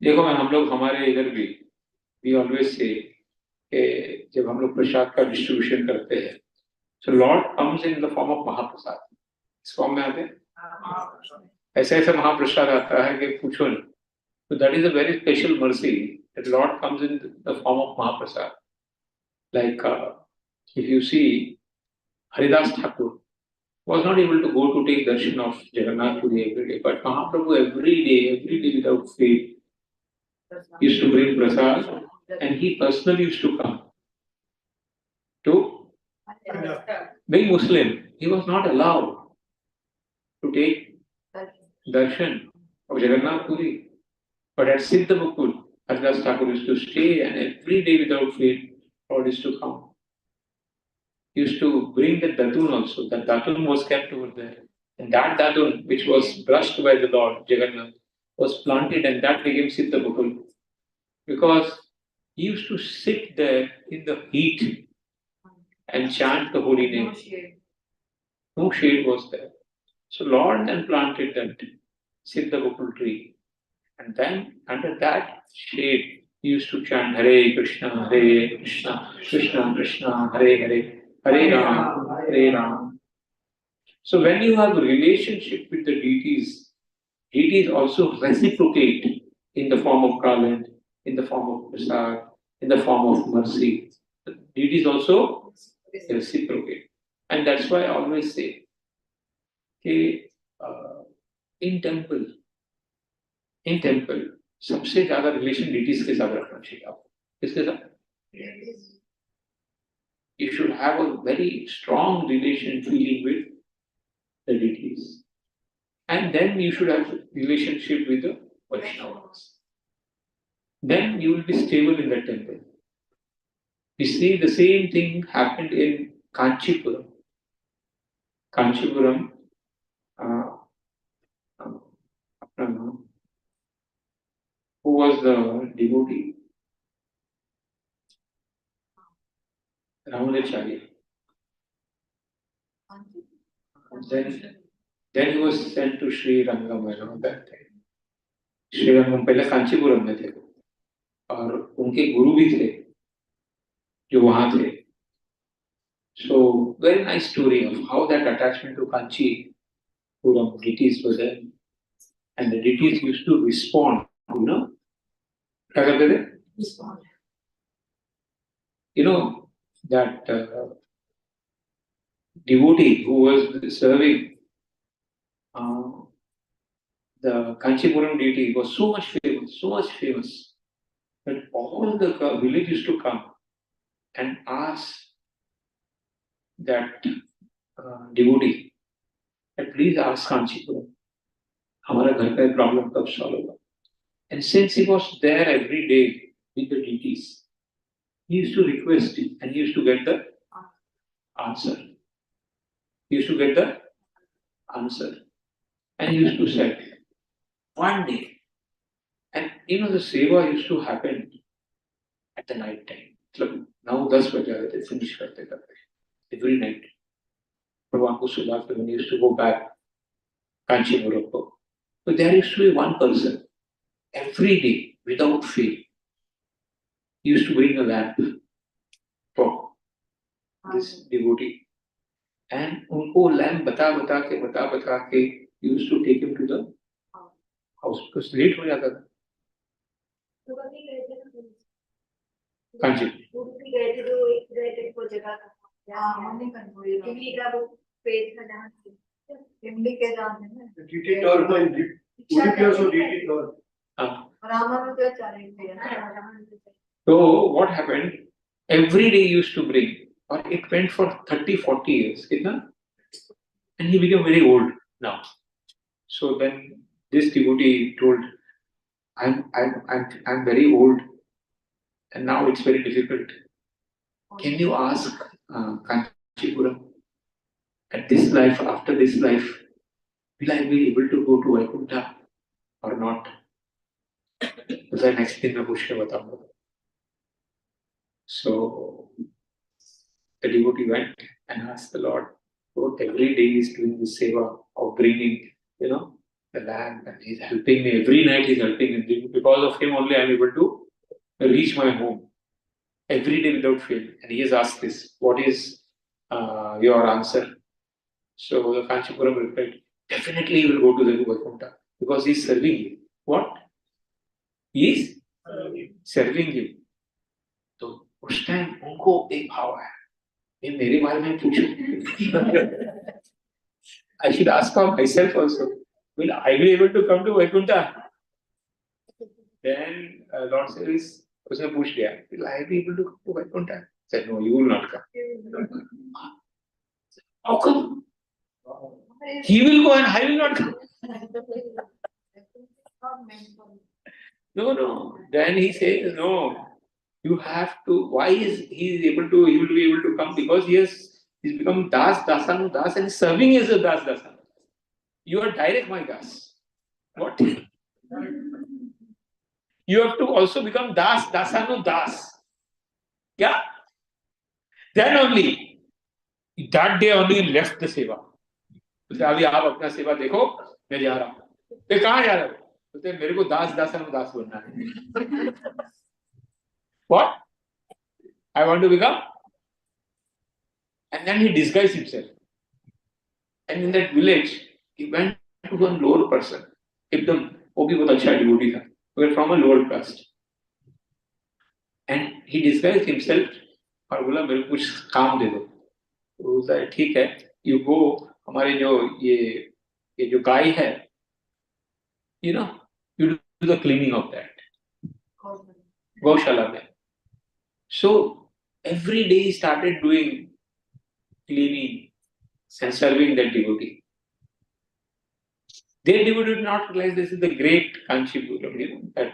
देखो मैं हम लोग हमारे इधर भी we always say कि जब हम लोग प्रसाद का डिस्ट्रीब्यूशन करते हैं, so Lord comes in the form of महाप्रसाद. इस फॉर्म में आते हैं, ऐसे ऐसे महाप्रसाद आता है कि पूछो नहीं. So that is a very special mercy that Lord comes in the form of Mahaprasad. Like if you see, Haridas Thakur was not able to go to take darshan of Jagannath Puri every day, but Mahaprabhu every day without fail, used to bring prasad, and he personally used to come to being Muslim. He was not allowed to take darshan of Jagannath Puri. But at Siddha Mukul, Haridas Thakur used to stay, and every day without fail, Lord used to come. He used to bring the datun also. That datun was kept over there. And that datun, which was brushed by the Lord, Jagannath, was planted, and that became Siddha Mukul. Because he used to sit there in the heat and chant the holy name. No shade was there. So Lord then planted that Siddha Mukul tree. And then under that shade, he used to chant Hare Krishna, Krishna Krishna, Hare Hare, Hare Ram. So when you have a relationship with the deities, deities also reciprocate in the form of garland, in the form of prasad, in the form of mercy. The deities also reciprocate. And that's why I always say, okay, in temple, सबसे ज्यादा relation deities के साथ रखना चाहिए आपको. किसके साथ? You should have a very strong relation feeling with the deities, and then you should have relationship with the Vaishnavas. Then you will be stable in the temple. You see, the same thing happened in Kanchipuram. Kanchipuram, who was the devotee? Ramanacharya. Then he was sent to Sri Rangam and all that thing. Sri Rangam पहले कांचीपुरम में थे और उनके गुरु भी थे जो वहाँ थे. So very nice story of how that attachment to Kanchipuram deities was there, and the deities used to respond. You know, क्या करते थे? Respond. You know that devotee who was serving the Kanchipuram deity was so much famous that all the village used to come and ask that devotee that please ask Kanchipuram, हमारा घर का problem कब solve होगा. And since he was there every day with the deities, he used to request it and he used to get the answer. He used to get the answer. And he used to say, one day, and you know the seva used to happen at the night time. Now 10 बज रहे थे, finish करते every night. भगवान को सुला के when he used to go back Kanchipuram को. But there used to be one person every day without fail. He used to bring a lamp for this devotee. And उनको lamp बता के he used to take him to the house because late हो जाता था. Kanchi. So what happened? Every day he used to bring, or it went for 30, 40 years. Kitna? And he became very old now. So then this devotee told, I'm very old, and now it's very difficult. Can you ask Kanchipuram, at this life, after this life, will I be able to go to Vaikuntha or not? The next thing I push बताऊंगा. So the devotee went and asked the Lord, Lord, every day he's doing the seva of bringing, the lamb, and he's helping me. Every night he's helping me. Because of him only I'm able to reach my home every day without fail. And he has asked this, what is your answer? So the Kanchipuram replied, definitely he will go to the Vaikuntha because he's serving you. What? He is serving you. तो उस time उनको एक भाव है, ये मेरे बारे में पूछो. I should ask myself also, will I be able to come to Vaikuntha? Then Lord says, उसने पूछ लिया, will I be able to come to Vaikuntha? Said, no, you will not come. How come? He will go and I will not come. No. Then he says, no. You have to. Why is he able to? He will be able to come because he's become Das Dasanu Das and is serving as a Das Dasanu. You are direct my Das. What? You have to also become Das Dasanu Das. Yeah. Then only that day only he left the seva. बोलते अभी आप अपना सेवा देखो, मैं जा रहा हूँ. तो कहाँ जा रहा हूँ? बोलते मेरे को दास दासानु दास बनना है. What? I want to become. And then he disguised himself. And in that village, he went to one lower person. एकदम वो भी बहुत अच्छा devotee था. We were from a lower caste. And he disguised himself और बोला मेरे को कुछ काम दे दो. तो बोलता है ठीक है, you go, हमारे जो ये जो गाय है, you do the cleaning of that. Gaushala mein. So every day he started doing cleaning and serving that devotee. Their devotee did not realize this is the great Kanchipuram, that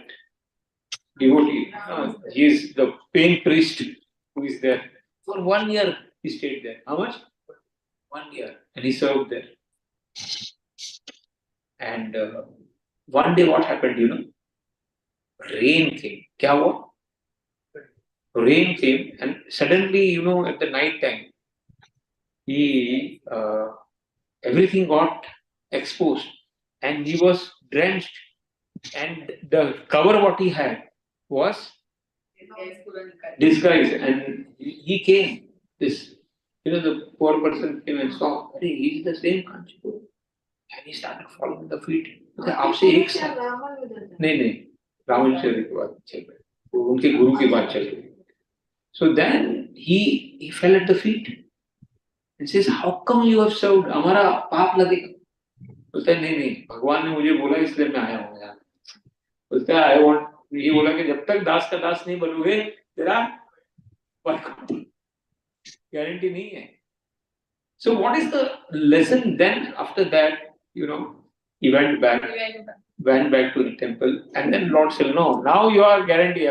devotee. He is the paying priest who is there. For 1 year he stayed there. How much? 1 year. And he served there. And one day what happened, Rain came. Kya hua? Rain came and suddenly, at the night time, everything got exposed and he was drenched, and the cover what he had was disguised, and he came, the poor person came and saw, he is the same Kanchipuram, and he started following the feet. आपसे एक साथ नहीं रामानुचर्य की बात चल रही, वो उनके गुरु की बात चल रही. So then he fell at the feet and says, how come you have served? हमारा पाप लगेगा. बोलता है नहीं भगवान ने मुझे बोला इसलिए मैं आया हूँ यहाँ. बोलता है I want, ये बोला कि जब तक दास का दास नहीं बनोगे तेरा गारंटी नहीं है. So what is the lesson then? After that, he went back to the temple, and then Lord said, no, now you are guaranteed.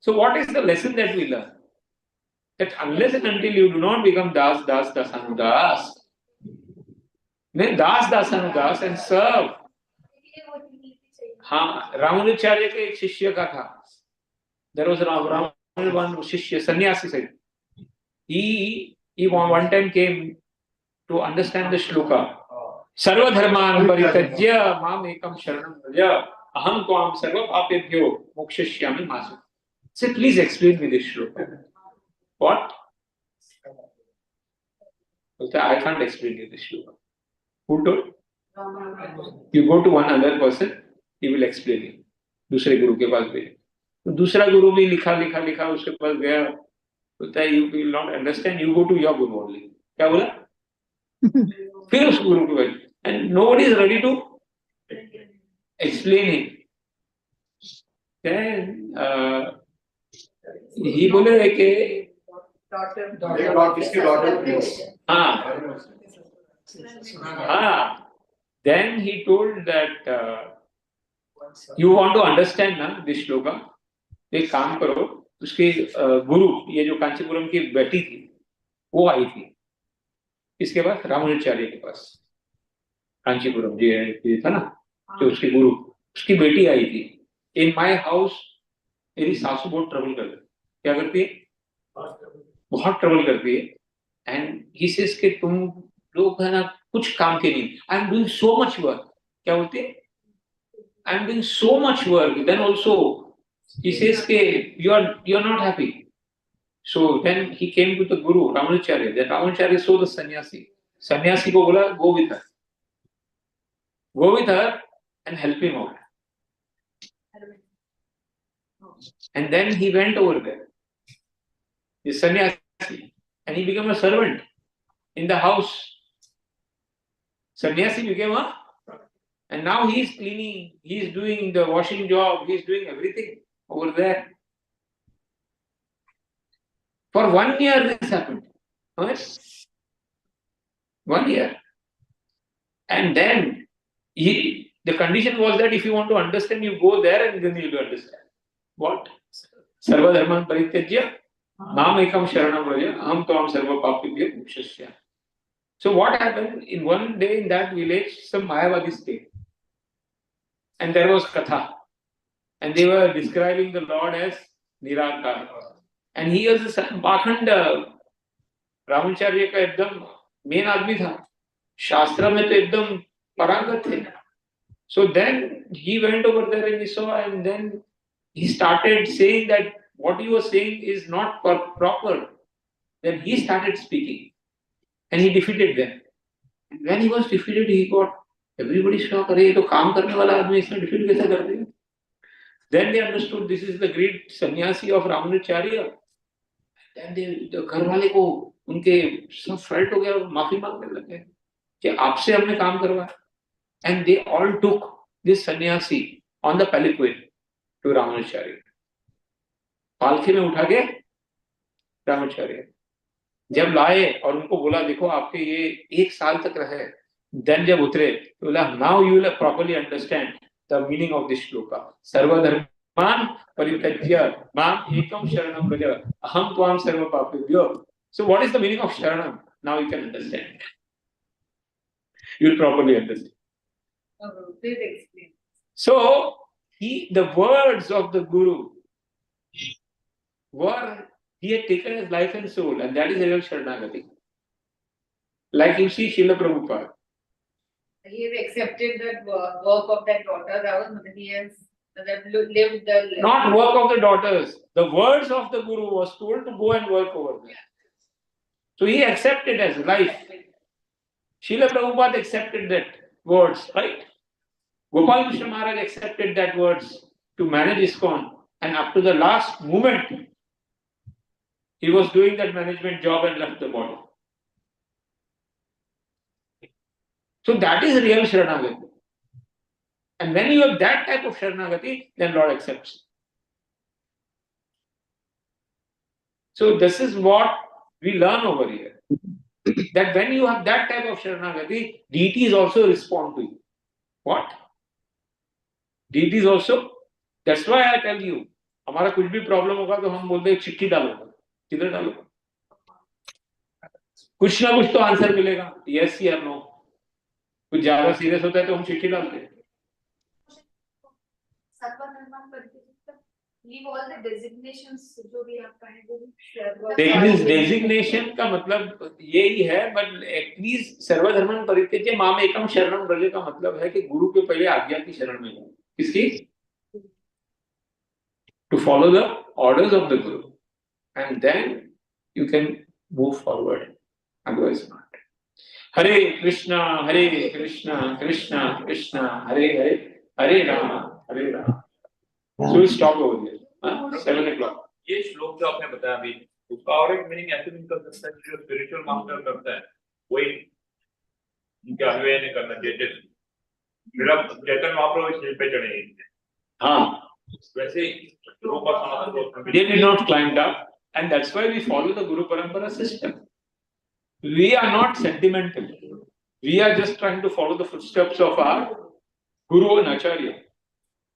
So what is the lesson that we learn? That unless and until you do not become Das Dasanu Das, then Das Dasanu Das and serve. हाँ, रामानुचार्य के एक शिष्य का था. There was Ramanujal one शिष्य, sannyasi said. He one time came to understand the shloka. Sarva dharman parityajya mam ekam sharanam vraja aham tvam sarva papebhyo mokshashyami masu. Say, please explain me this shloka. What? I can't explain you this shloka. Who told? You go to one other person, he will explain you. दूसरे गुरु के पास गए. तो दूसरा गुरु भी लिखा उसके पास गया. बोलता है you will not understand, you go to your guru only. क्या बोला? फिर उस गुरु को गए. And nobody is ready to explain it. Then he बोले कि किसकी daughter थी वो? Then he told that you want to understand ना this shloka, एक काम करो, उसके गुरु ये जो कांचीपुरम की बेटी थी वो आई थी इसके पास रामानुजाचार्य के पास, कांचीपुरम जी था ना जो उसके गुरु, उसकी बेटी आई थी इन माय हाउस। मेरी सासू बहुत ट्रबल करती है, क्या करती है, बहुत ट्रबल करती है। एंड ही सेज कि तुम लोग है ना कुछ काम के नहीं, I am doing so much work, क्या बोलती है, I am doing so much work, then also he says के you are not happy. So then he came to the Guru Ramanujacharya. Then Ramanujacharya saw the sannyasi. Sannyasi को बोला go with her and help him out. And then he went over there, the sannyasi, and he became a servant in the house. Sannyasi became a, and now he is cleaning, he is doing the washing job, he is doing everything over there. For 1 year this happened. Yes. 1 year. And then the condition was that if you want to understand, you go there and then you will understand. What? Sarva dharman parityajya mam ekam sharanam vraja aham tvam sarva papibhyo mukshasya. So what happened in one day in that village, some Mayavadis came. And there was Katha. And they were describing the Lord as Nirakar. And he was a Pakhand, Ramanujacharya का एकदम main आदमी था, शास्त्र में तो एकदम पारंगत थे। So then he went over there and he saw, and then he started saying that what you were saying is not proper. Then he started speaking and he defeated them. And when he was defeated, he got everybody shocked. अरे ये तो काम करने वाला आदमी इसने defeat कैसे कर दिया? Then they understood this is the great sannyasi of Ramanujacharya. Then the घर वाले को उनके सब फ्रल्ट हो गया, माफी मांगने लगे कि आपसे हमने काम करवाया. And they all took this sannyasi on the palanquin to Ramanujacharya. पालकी में उठा के रामानुजाचार्य जब लाए और उनको बोला देखो आपके ये 1 साल तक रहे, then जब उतरे तो बोला now you will properly understand the meaning of this shloka. सर्वधर्मान परित्यज्य माम एकम शरणम व्रज अहम त्वाम सर्व पापेभ्यो. So what is the meaning of sharanam? Now you can understand. You will properly understand. Please explain. So the words of the Guru were, he had taken his life and soul, and that is real Sharanagati. Like you see Srila Prabhupada. He has accepted that work of that daughter. That was, he has lived the. Not work of the daughters. The words of the Guru was told to go and work over there. So he accepted as life. Srila Prabhupada accepted that words, right? Gopal Krishna Maharaj accepted that words to manage ISKCON, and up to the last moment, he was doing that management job and left the body. So that is real Sharanagati. And when you have that type of Sharanagati, then Lord accepts. So this is what we learn over here. That when you have that type of Sharanagati, deities also respond to you. What? Deities also. That's why I tell you, हमारा कुछ भी problem होगा तो हम बोलते हैं चिट्ठी डालो, किधर डालो, कुछ ना कुछ तो आंसर मिलेगा, yes या no. कुछ ज्यादा सीरियस होता है तो हम चिट्ठी डालते हैं. Leave all the designations जो भी आपका है वो डेजिग्नेशन का मतलब यही है, बट एटलीस्ट सर्वधर्मन परित्यज्य माम एकम शरणम व्रज का मतलब है कि गुरु के पहले आज्ञा की शरण में जाओ. किसकी? To follow the orders of the Guru, and then you can move forward. Otherwise not. Hare Krishna, Krishna Krishna, Hare Hare, Hare Rama, Hare Rama. So we'll stop over here. 7 o'clock. ये श्लोक जो आपने बताया अभी, उसका और एक meaning ऐसे भी कर सकता है जो स्पिरिचुअल मास्टर करता है, वही उनके अन्वय नहीं करना. जैसे फिर अब चैतन्य महाप्रभु इस हिल पे चढ़े. हाँ, वैसे ही रूप They did not climb up, and that's why we follow the Guru Parampara system. We are not sentimental. We are just trying to follow the footsteps of our Guru and Acharya.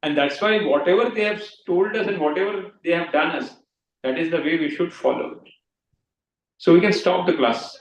And that's why whatever they have told us and whatever they have done us, that is the way we should follow. So we can stop the class.